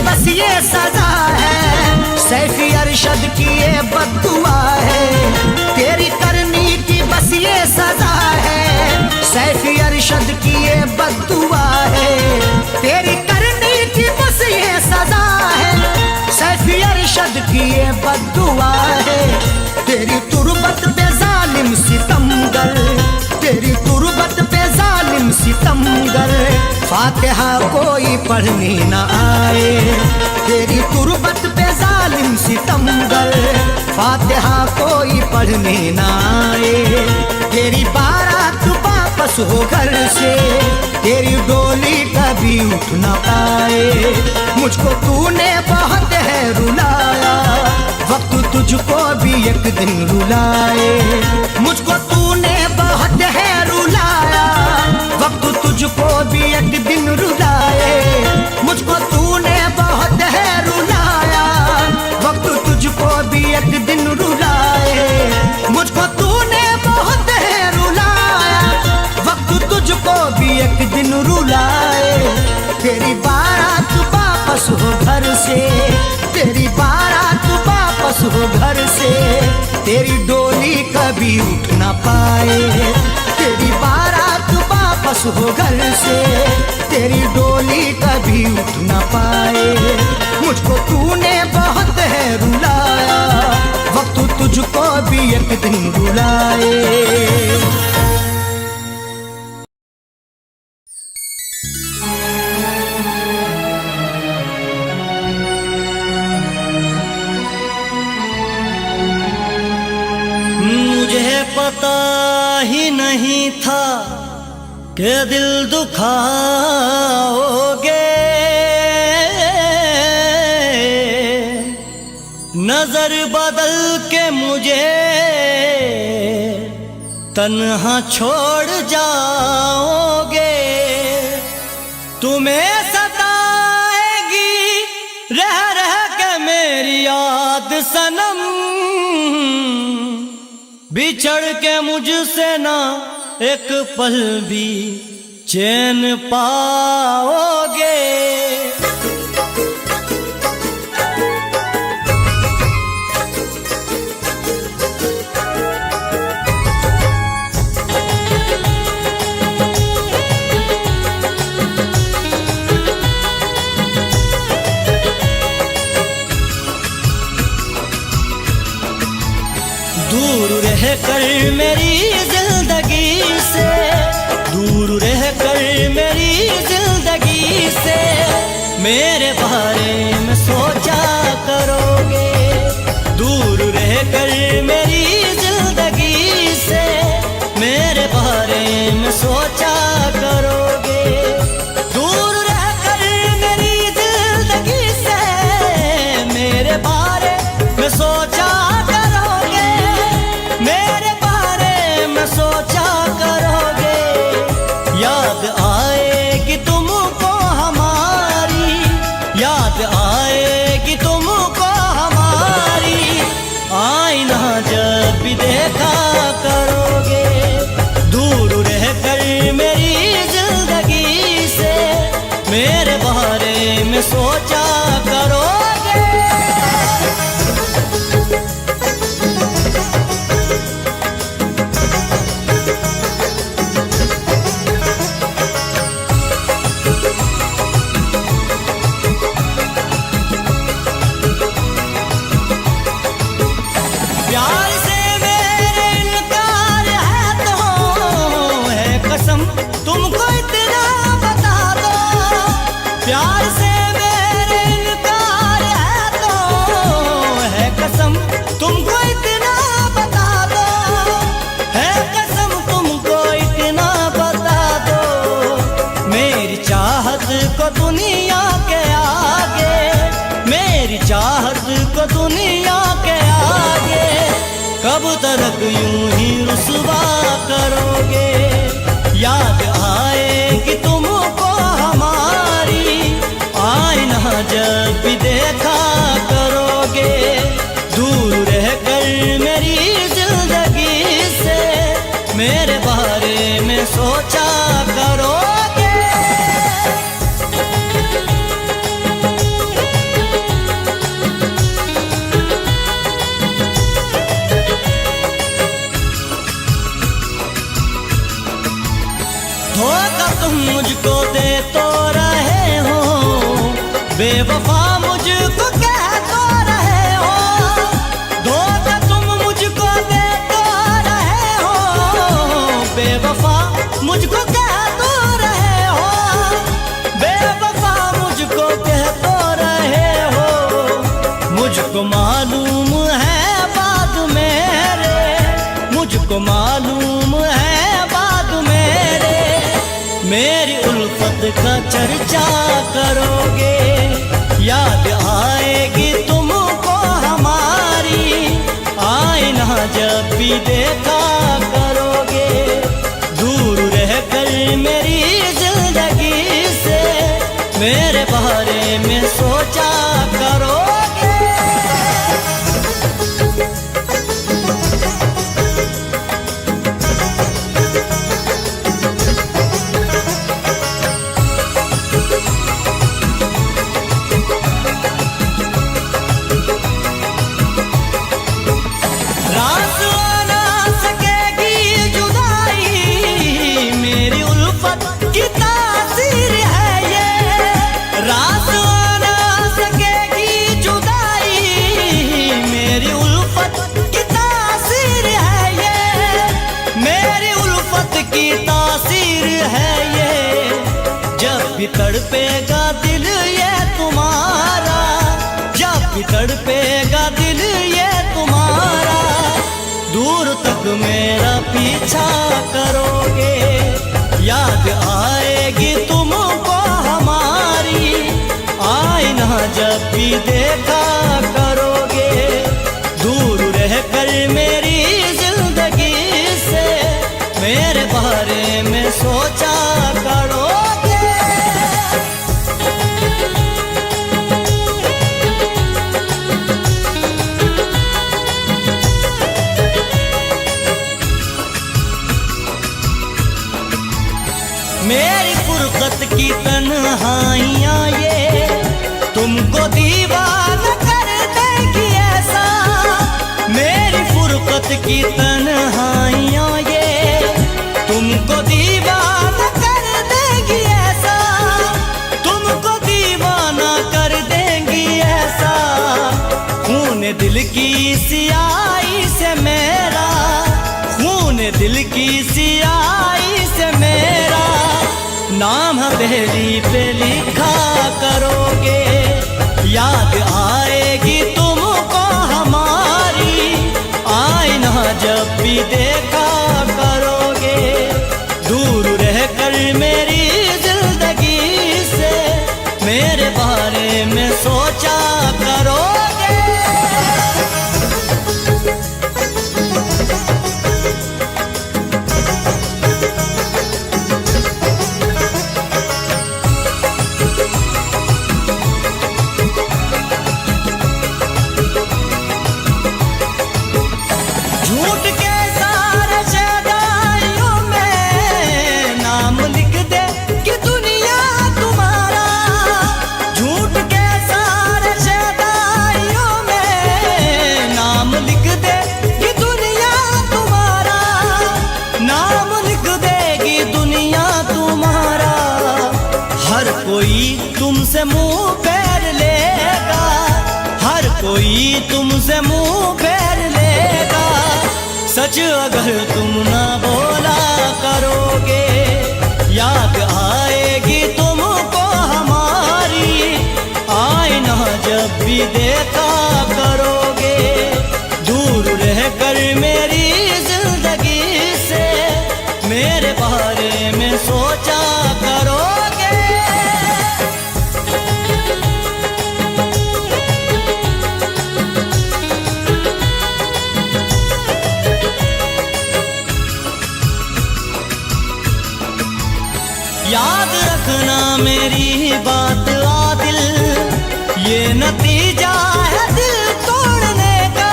Speaker 1: बस ये सजा है सैफी अरशद की ये बद्दुआ है, तेरी करनी की बस ये सजा है सैफी अरशद की ये बद्दुआ है। तेरी करनी की बस ये सजा है सैफी अरशद की ये बद्दुआ है। तेरी तुरबत पे जालिम सितमगर, तेरी तुरबत पे जालिम सितमगर, फातिहा कोई पढ़ने न आए। तेरी तुरबत पे जालिम सितमगर, फातिहा कोई पढ़ने न आए। तेरी बारात वापस हो घर से, तेरी डोली कभी उठ न पाए। मुझको तूने बहुत है रुलाया, वक्त तुझको भी एक दिन रुलाए। मुझको तूने बहुत है रुलाया, वक्त तुझको भी एक दिन रुलाए। मुझको तूने बहुत है रुलाया, वक्त तुझको भी एक दिन रुलाए। मुझको तूने बहुत है रुलाया, वक्त तुझको भी एक दिन रुलाए। तेरी बारात वापस हो घर से, तेरी बारात वापस हो घर से, तेरी डोली कभी उठ ना पाए, तेरी बारात वापस हो घर से, तेरी डोली कभी उठ ना पाए। मुझको तूने बहुत है रुलाया, वक्त तुझको भी एक दिन रुलाए।
Speaker 2: मुझे पता ही नहीं था कि दिल दुखाओगे, नजर बदल के मुझे तन्हा छोड़ जाओगे। तुम्हें सताएगी रह रह के मेरी याद सनम, बिछड़ के मुझसे ना एक पल भी चैन पाओगे। दूर रह कर मेरी जिंदगी से, दूर रह कर मेरी जिंदगी से मेरे बारे में सोचा करोगे। दूर रह कर मेरी जिंदगी से मेरे बारे में सोचा करोगे। दूर रह कर मेरी जिंदगी से मेरे बारे में सोचा सोचा करोगे। याद आएगी तुमको हमारी, याद आएगी तुमको हमारी, आईना जब भी देखा करोगे। दूर रह कर मेरी जिंदगी से मेरे बारे में सोचा करोगे। तुमको इतना बता दो, प्यार से मेरे इनकार है तो है कसम। तुमको इतना बता दो, है कसम तुमको इतना बता दो। मेरी चाहत को दुनिया के आगे, मेरी चाहत को दुनिया के आगे कब तक यूं ही रुसवा करोगे। याद आएगी तुमको हमारी, आईना जब भी देखा करोगे। दूर रह कर मेरी जिंदगी से मेरे बारे में सोचा करोगे। धोखा तुम मुझको दे तो रहे हो, बेवफा मुझको कह तो रहे हो। धोखा तुम मुझको दे तो रहे हो, बेवफा मुझको कह तो रहे हो। बेवफा मुझको कह तो रहे हो। मुझको मालूम है बात मेरे, मुझको मालूम है मेरी उल्फत का चर्चा करोगे। याद आएगी तुमको हमारी, आईना जब भी देखा करोगे। दूर रह कर मेरी जिंदगी से मेरे बारे में सोचा करोगे। रात है ये, जब भी तड़पेगा दिल ये तुम्हारा, जब भी तड़पेगा दिल ये तुम्हारा, दूर तक मेरा पीछा करोगे, याद आएगी तुमको हमारी, आईना जब भी देखा करोगे, दूर रहकर मेरी जिंदगी से मेरे बारे में सोचा करोगे। मेरी फुर्सत की तन्हाइयाँ ये तुमको दीवाना कर देगी ऐसा, मेरी फुर्सत की तन्हाइयाँ ये तुमको दीवाना कर देगी ऐसा, तुमको दीवाना कर देंगी ऐसा, खून दिल की सियाही से मेरा, खून दिल की सियाही से मेरा, नाम हथेली पे लिखा करोगे, याद आएगी तुमको हमारी, आईना जब भी देखा करोगे, दूर रहकर मेरी जिंदगी से मेरे बारे में सोचा करोगे। झूठ के सारे शहदाइयों में नाम लिख दे कि दुनिया तुम्हारा, झूठ के सारे शहदाइयों में नाम लिख दे कि दुनिया तुम्हारा, नाम लिख देगी दुनिया तुम्हारा, हर कोई तुमसे मुंह फेर लेगा, हर कोई तुमसे मुंह फेर लेगा, सच अगर तुम ना बोला करोगे, याद आएगी तुमको हमारी, आईना जब भी देखा करोगे, दूर रहकर मेरी जिंदगी से मेरे बारे में सोचा करोगे। याद रखना मेरी बात आदिल, ये नतीजा है दिल तोड़ने का,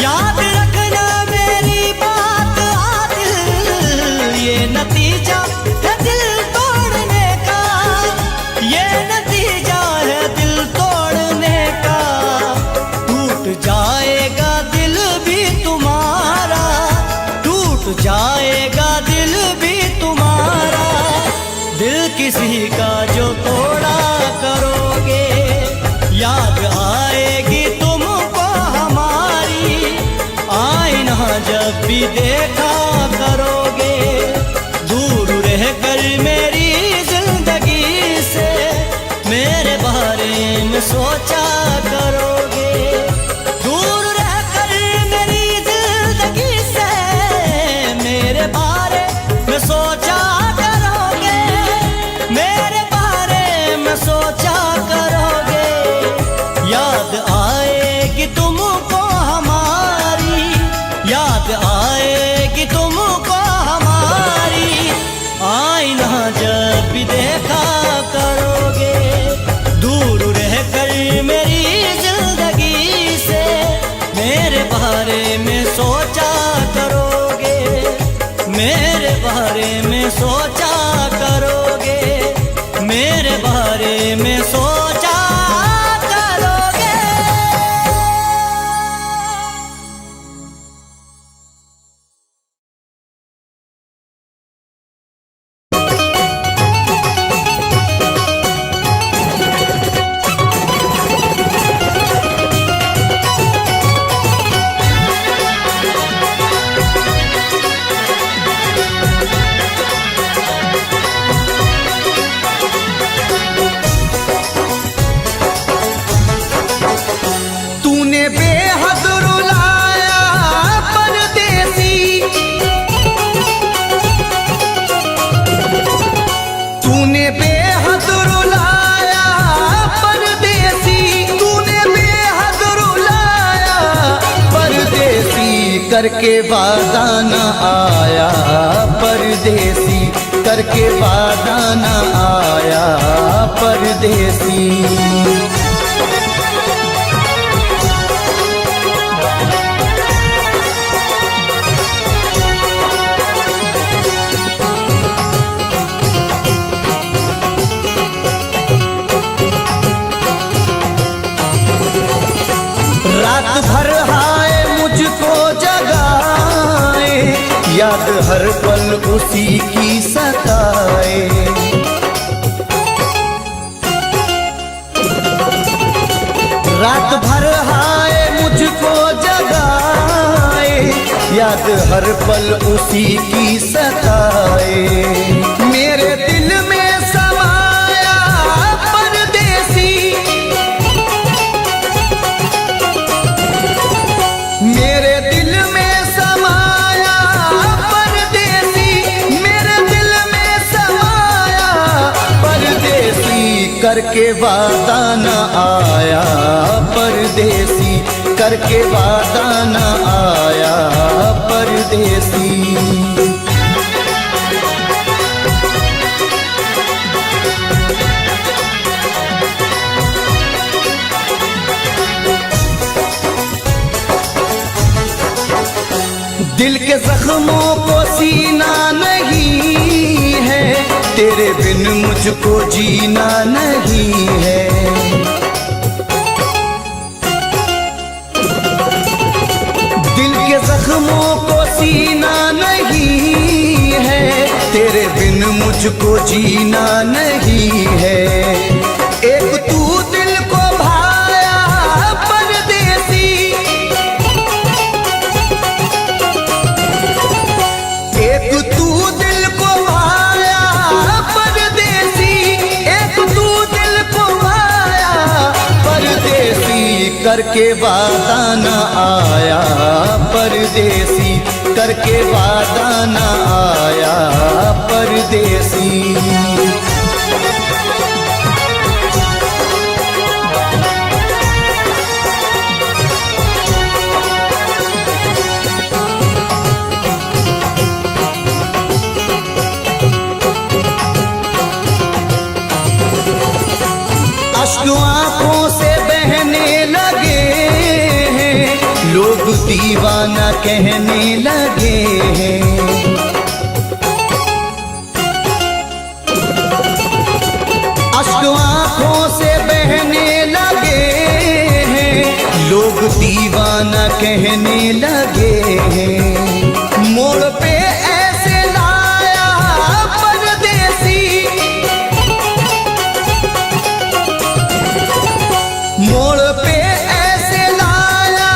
Speaker 2: याद रखना मेरी बात आदिल, ये नतीजा है दिल तोड़ने का, ये नतीजा है दिल तोड़ने का, टूट जाएगा दिल भी तुम्हारा, टूट जाएगा दिल भी तुम्हारा, दिल किसी का जो तोड़ा करोगे, याद आएगी तुमको हमारी, आईना जब भी देखा करोगे, दूर रहकर मेरी जिंदगी से मेरे बारे में सोचा करोगे, दूर रहकर मेरी जिंदगी से मेरे बारे में सोचा करोगे, मेरे बारे में सोचा करोगे, याद आएगी तुमको हमारी, याद आएगी तुमको हमारी, आईना जब भी देखा करोगे, दूर रहकर मेरी जिंदगी से मेरे बारे में सोचा करोगे, मेरे बारे में सोचा करोगे, मेरे बारे में सोचा करोगे। करके वादा न आया, परदेसी करके वादा न आया, परदेसी। रात भर हाय मुझको जगाए, याद हर पल उसी की सताए। रात भर हाय मुझको जगाए, याद हर पल उसी की सताए। मेरे दिल में समाया परदेसी, मेरे दिल में समाया परदेसी, मेरे दिल में समाया परदेसी करके वादा न आया, परदेसी करके वादा न आया, परदेसी। दिल के जख्मों को सीना नहीं है, तेरे बिन मुझको जीना नहीं है। दिल के जख्मों को सीना नहीं है, तेरे बिन मुझको जीना नहीं है। एक तू दिल को भाया परदेसी, एक तू दिल को भाया परदेसी, एक तू दिल को भाया परदेसी करके वादा न आया, परदेसी करके वादा न आया, परदेसी। अश्क आंखों से बहने लगे हैं, लोग दीवाना कहने लगे हैं। अश्क आंखों से बहने लगे हैं, लोग दीवाना कहने लगे हैं। मोड़ पे ऐसे लाया परदेसी, मोड़ पे ऐसे लाया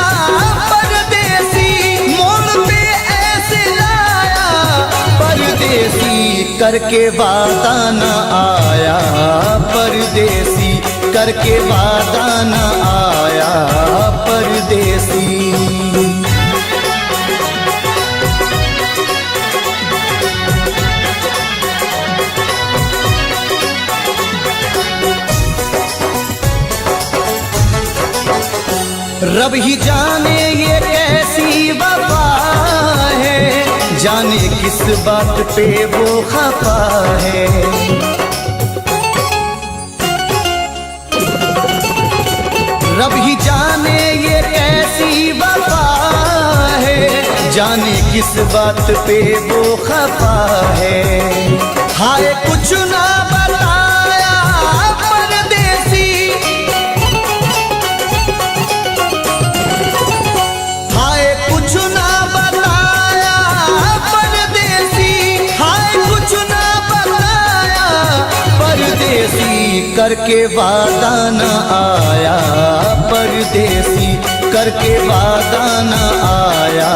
Speaker 2: परदेसी, मोड़ पे ऐसे लाया परदेसी करके वादा न आया, परदेसी करके वादा न आया, परदेसी। रब ही जाने ये कैसी वफा है, जाने किस बात पे वो खफा है। रब ही जाने ये कैसी वफा है, जाने किस बात पे वो खफा है। हाय कुछ ना बताया परदेसी, हाय कुछ ना बताया परदेसी, हाय कुछ ना बताया परदेसी करके वादा न आया, परदेसी करके वादा न आया,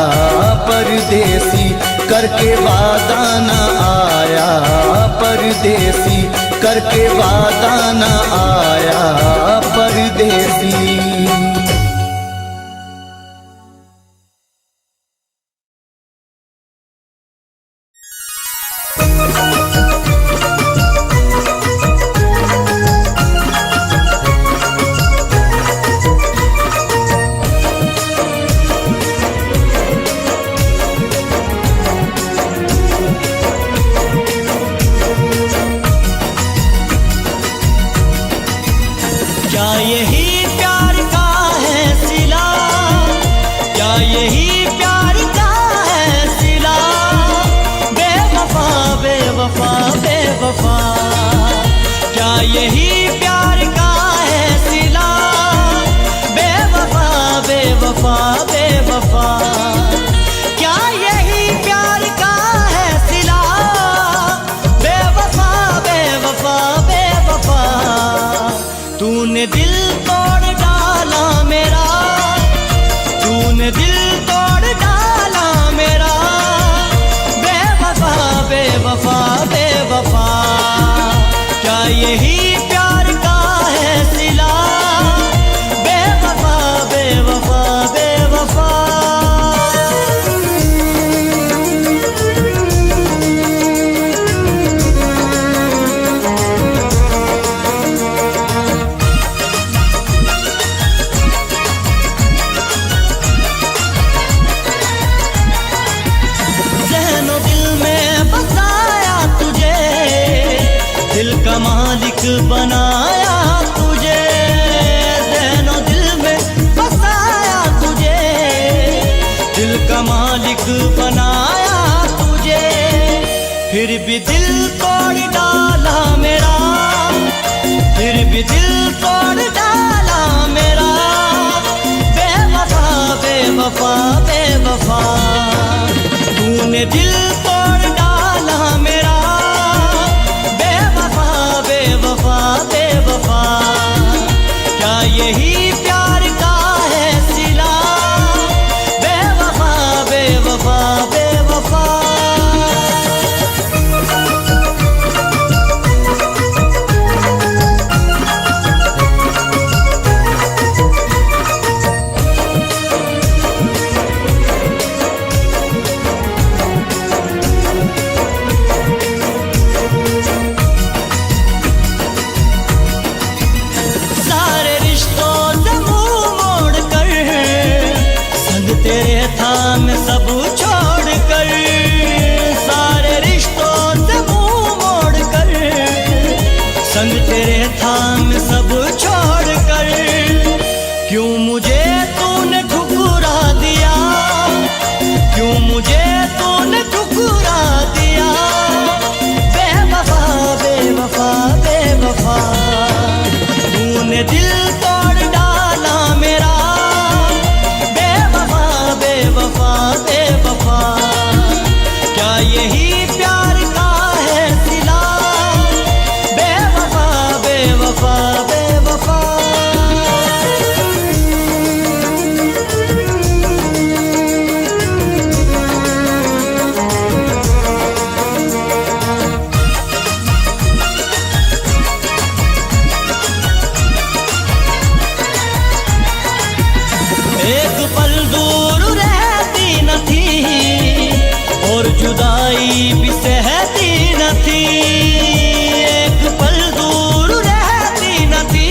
Speaker 2: परदेसी करके वादा न आया, परदेसी करके वादा न आया, परदेसी। मालिक बनाया तुझे, फिर भी दिल तोड़ डाला मेरा, फिर भी दिल तोड़ डाला मेरा। बेवफा बेवफा बेवफा, तूने दिल तोड़ डाला मेरा। बेवफा बेवफा बेवफा, क्या यही प्यार का है सिला? बेवफा बेवफा बेवफा। तेरे था मैं सब छोड़ कर, सारे रिश्तों से मुंह मोड़ कर, संग तेरे था मैं सब छोड़ कर। क्यों मुझे तूने ठुकरा दिया, क्यों मुझे तूने ठुकरा दिया? बेवफा बेवफा बेवफा, तूने दिल तोड़ डाला मेरा। बेवफा बेवफा, क्या यही प्यार का है सिला? बेवफा बेवफा बेवफा। एक पल दूर रहती न थी और जुदाई भी सहती न थी, एक पल दूर रहती न थी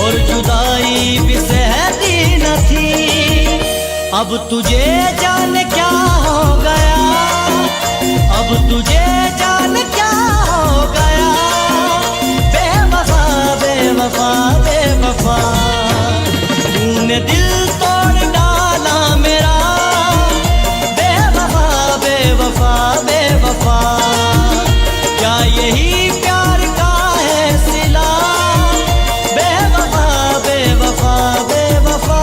Speaker 2: और जुदाई भी सहती न थी। अब तुझे जान क्या हो गया, अब तुझे जान क्या हो गया? बेवफा बेवफा बेवफा, तूने दिल तोड़ डाला मेरा। बेवफा बेवफा बेवफा, क्या यही प्यार का है सिला? बेवफा बेवफा बेवफा।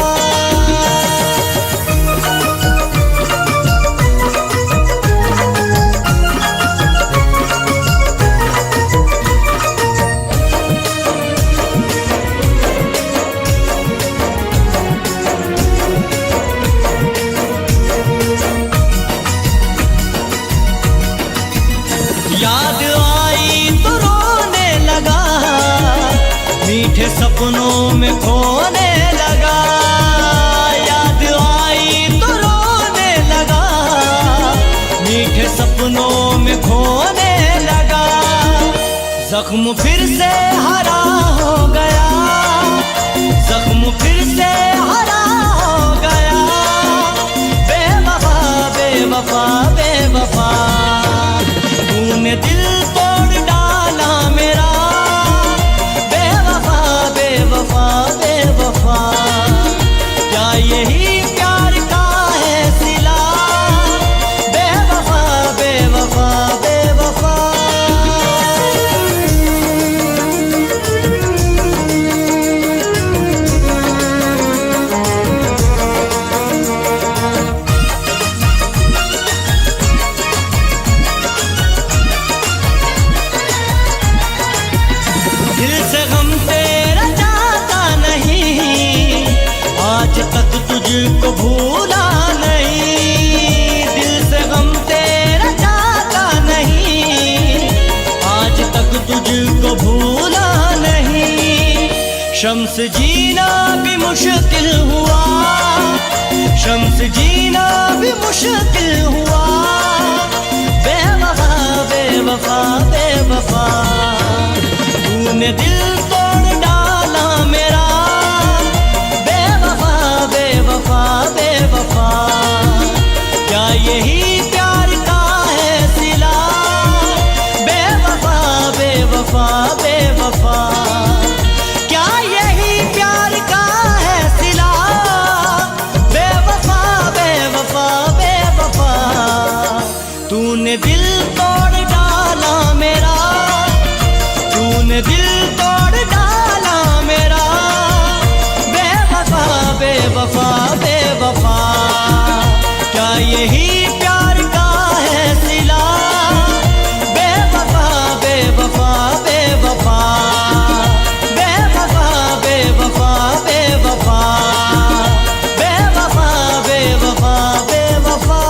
Speaker 2: याद आई तो रोने लगा, मीठे सपनों में खोने लगा। याद आई तो रोने लगा, मीठे सपनों में खोने लगा। जख्म फिर से हरा हो गया, जख्म फिर से हरा हो गया। बेवफा बेवफा बेवफा, तूने दिल तोड़ डाला मेरा। बेवफा बेवफा बेवफा, क्या यही प्यार का है सिला? बेवफा बेवफा बेवफा। दिल से गम तेरा जाता नहीं, आज तक तुझको भूला नहीं। दिल से गम तेरा जाता नहीं, आज तक तुझको भूला नहीं। शम्स जीना भी मुश्किल हुआ, शम्स जीना भी मुश्किल हुआ। बेवफा बेवफा बेवफा, तूने दिल तोड़ डाला मेरा। बेवफा बेवफा बेवफा, क्या यही प्यार का है सिला? बेवफा बेवफा बेवफा, क्या यही प्यार का है सिला? बेवफा बेवफा तूने दिल तोड़ डाला मेरा, तूने दिल तोड़ डाला मेरा, बेवफा बेवफा बेवफा, क्या यही प्यार का है सिला, बेवफा बेवफा बेवफा, बेवफा बेवफा बेवफा, बेवफा बेवफा बेवफा।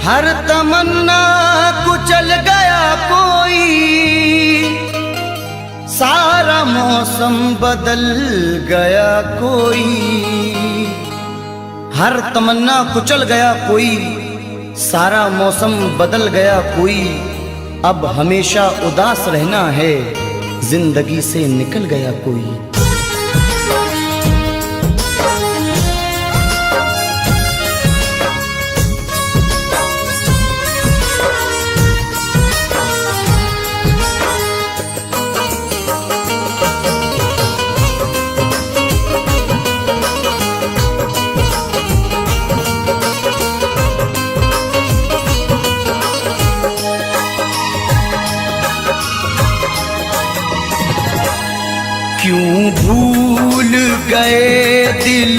Speaker 1: हर तमन्ना कुचल गया कोई, सारा मौसम बदल गया कोई। हर तमन्ना कुचल गया कोई, सारा मौसम बदल गया कोई। अब हमेशा उदास रहना है, जिंदगी से निकल गया कोई। क्यों भूल गए दिल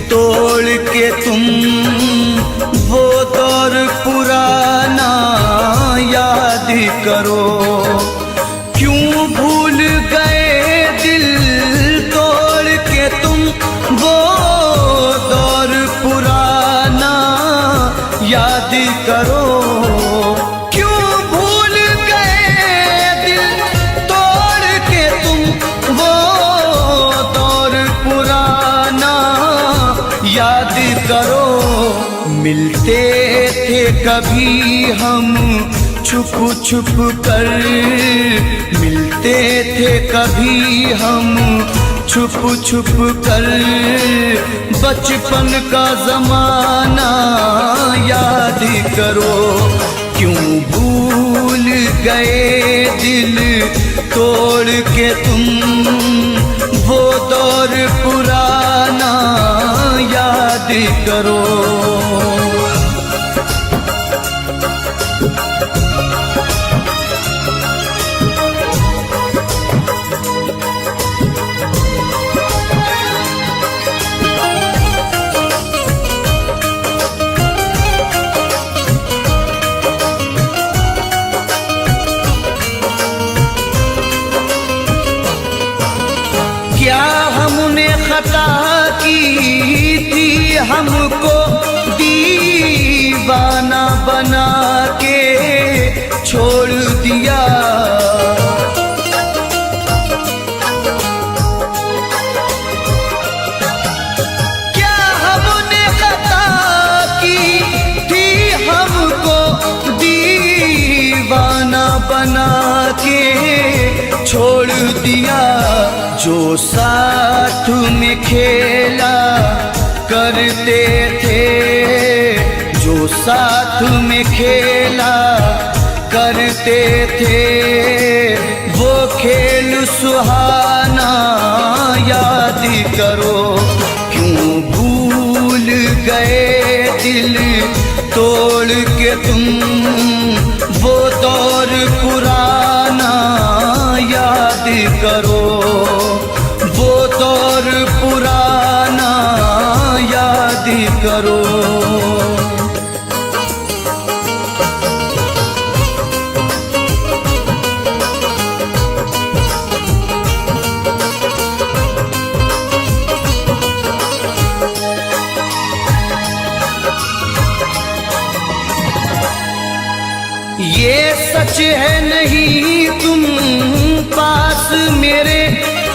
Speaker 1: तोड़ के तुम, वो दौर पुराना याद करो। क्यों भूल गए दिल तोड़ के तुम, वो दौर पुराना याद करो। याद करो, मिलते थे कभी हम छुप छुप कर, मिलते थे कभी हम छुप छुप कर। बचपन का जमाना याद करो, क्यों भूल गए दिल तोड़ के तुम, वो दौर पुराना याद करो। क्या हमने खता की थी, हमको दीवाना बना के छोड़ दिया। क्या हमने खता की थी, हमको दीवाना बना के छोड़ दिया। जो साथ में खेला करते थे, जो साथ में खेला करते थे, वो खेल सुहाना याद करो। क्यों भूल गए दिल तोड़ के तुम, वो दौर पुराना याद करो, वो दौर पुराना याद करो। ये सच है नहीं तुम पास मेरे,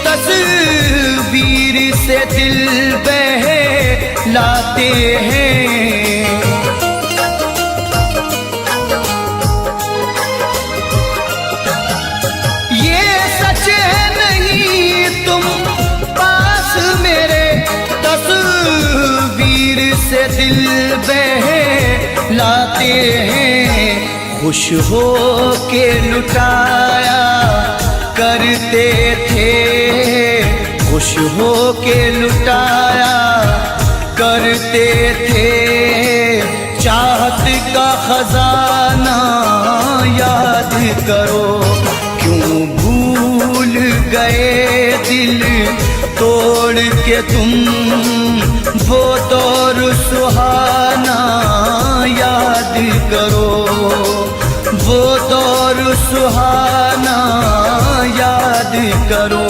Speaker 1: तस्वीर से दिल बहलाते हैं। ये सच है नहीं तुम पास मेरे, तस्वीर से दिल बहलाते हैं।
Speaker 2: खुश हो के लुटाया करते थे, खुश हो के लुटाया करते थे। चाहत का खजाना याद करो, क्यों भूल गए दिल तोड़ के तुम वो दौर सुहाना याद करो, वो दौर सुहाना याद करो।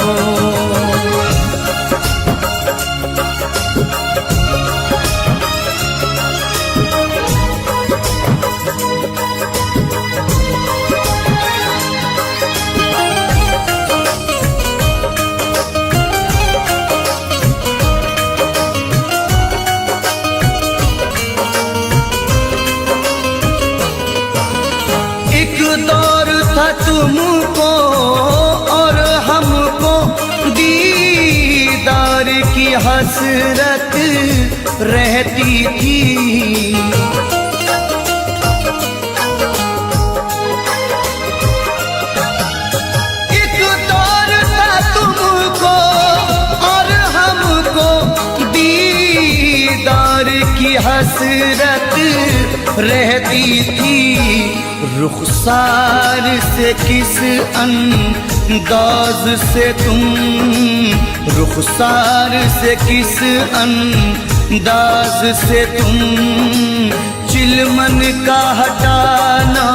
Speaker 2: तुमको और हमको दीदार की हसरत रहती थी। एक दौर था तुमको और हमको दीदार की हसरत रहती थी। रुखसार से किस अंदाज से तुम, रुखसार से किस अंदाज से तुम चिलमन का हटाना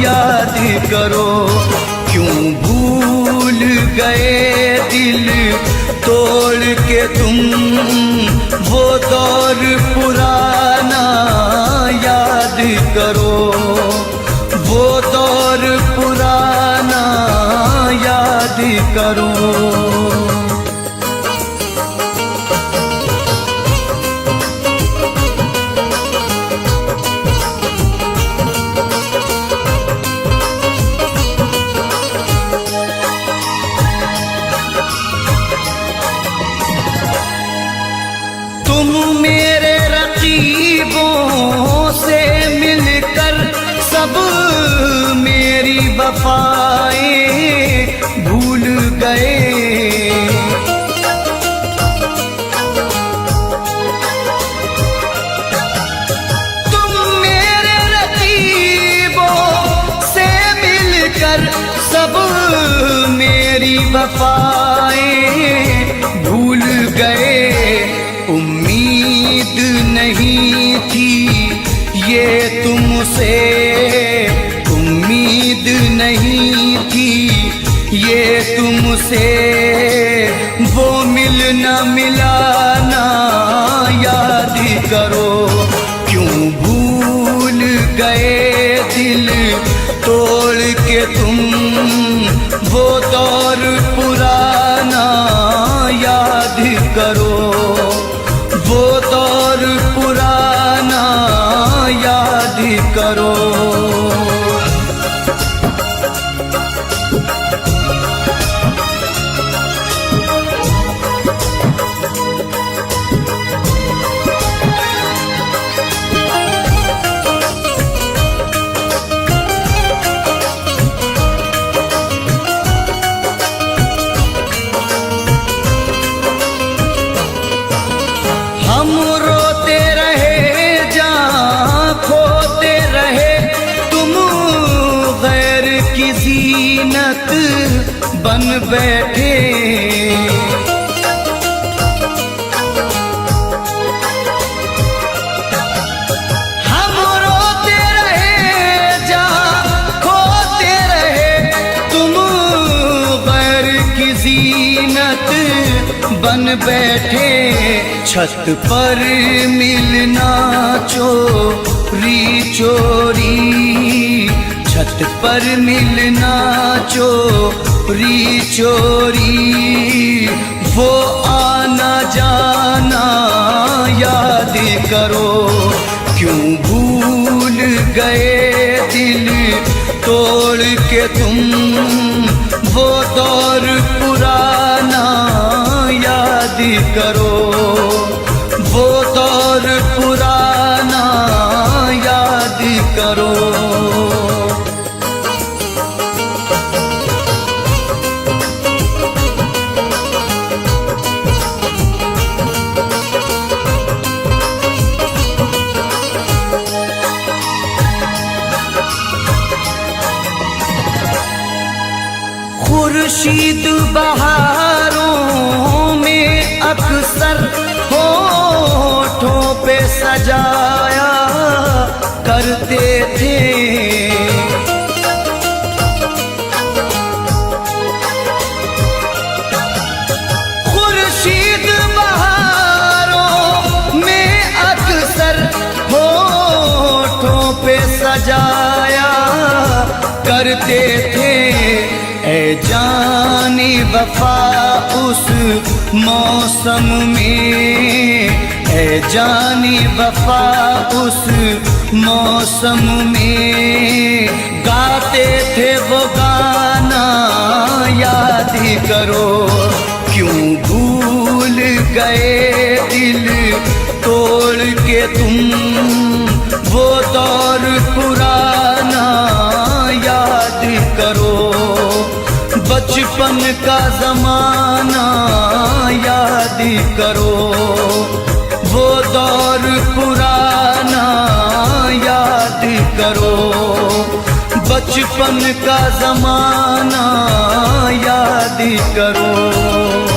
Speaker 2: याद करो, क्यों भूल गए दिल तोड़ के तुम वो दौर पुराना याद करो, वो दौर पुराना याद करो। तुम मेरे रकीबों से मिलकर सब मेरी वफाएं भूल गए। तुम मेरे रकीबों से मिलकर सब मेरी वफाएं भूल गए। उम्मीद नहीं थी ये तुमसे, उम्मीद नहीं थी ये तुमसे, वो मिलना मिलाना याद करो, क्यों भूल गए दिल तोड़ के तुम वो दौर पुराना याद करो, वो दौर पुराना याद करो। हम रोते रहे जहाँ खोते रहे, तुम गैर की ज़ीनत बन बैठे। हम रोते रहे जहाँ खोते रहे, तुम गैर की ज़ीनत बन बैठे। छत पर मिलना चोरी चोरी, छत पर मिलना चोरी चोरी, वो आना जाना याद करो, क्यों भूल गए दिल तोड़ के तुम वो दौर पुराना याद करो, वो दौर पुराना याद करो। खुर्शीद बहारों में अक्सर होठों पे सजाया करते थे। खुर्शीद बहारों में अक्सर होठों पे सजाया करते थे। ऐ जाने वफा उस मौसम में, ऐ जाने वफा उस मौसम में गाते थे वो गाना याद करो। क्यों भूल गए दिल तोड़ के तुम वो दौर पुराना याद करो। बचपन का ज़माना याद करो, वो दौर पुराना याद करो। बचपन का ज़माना याद करो।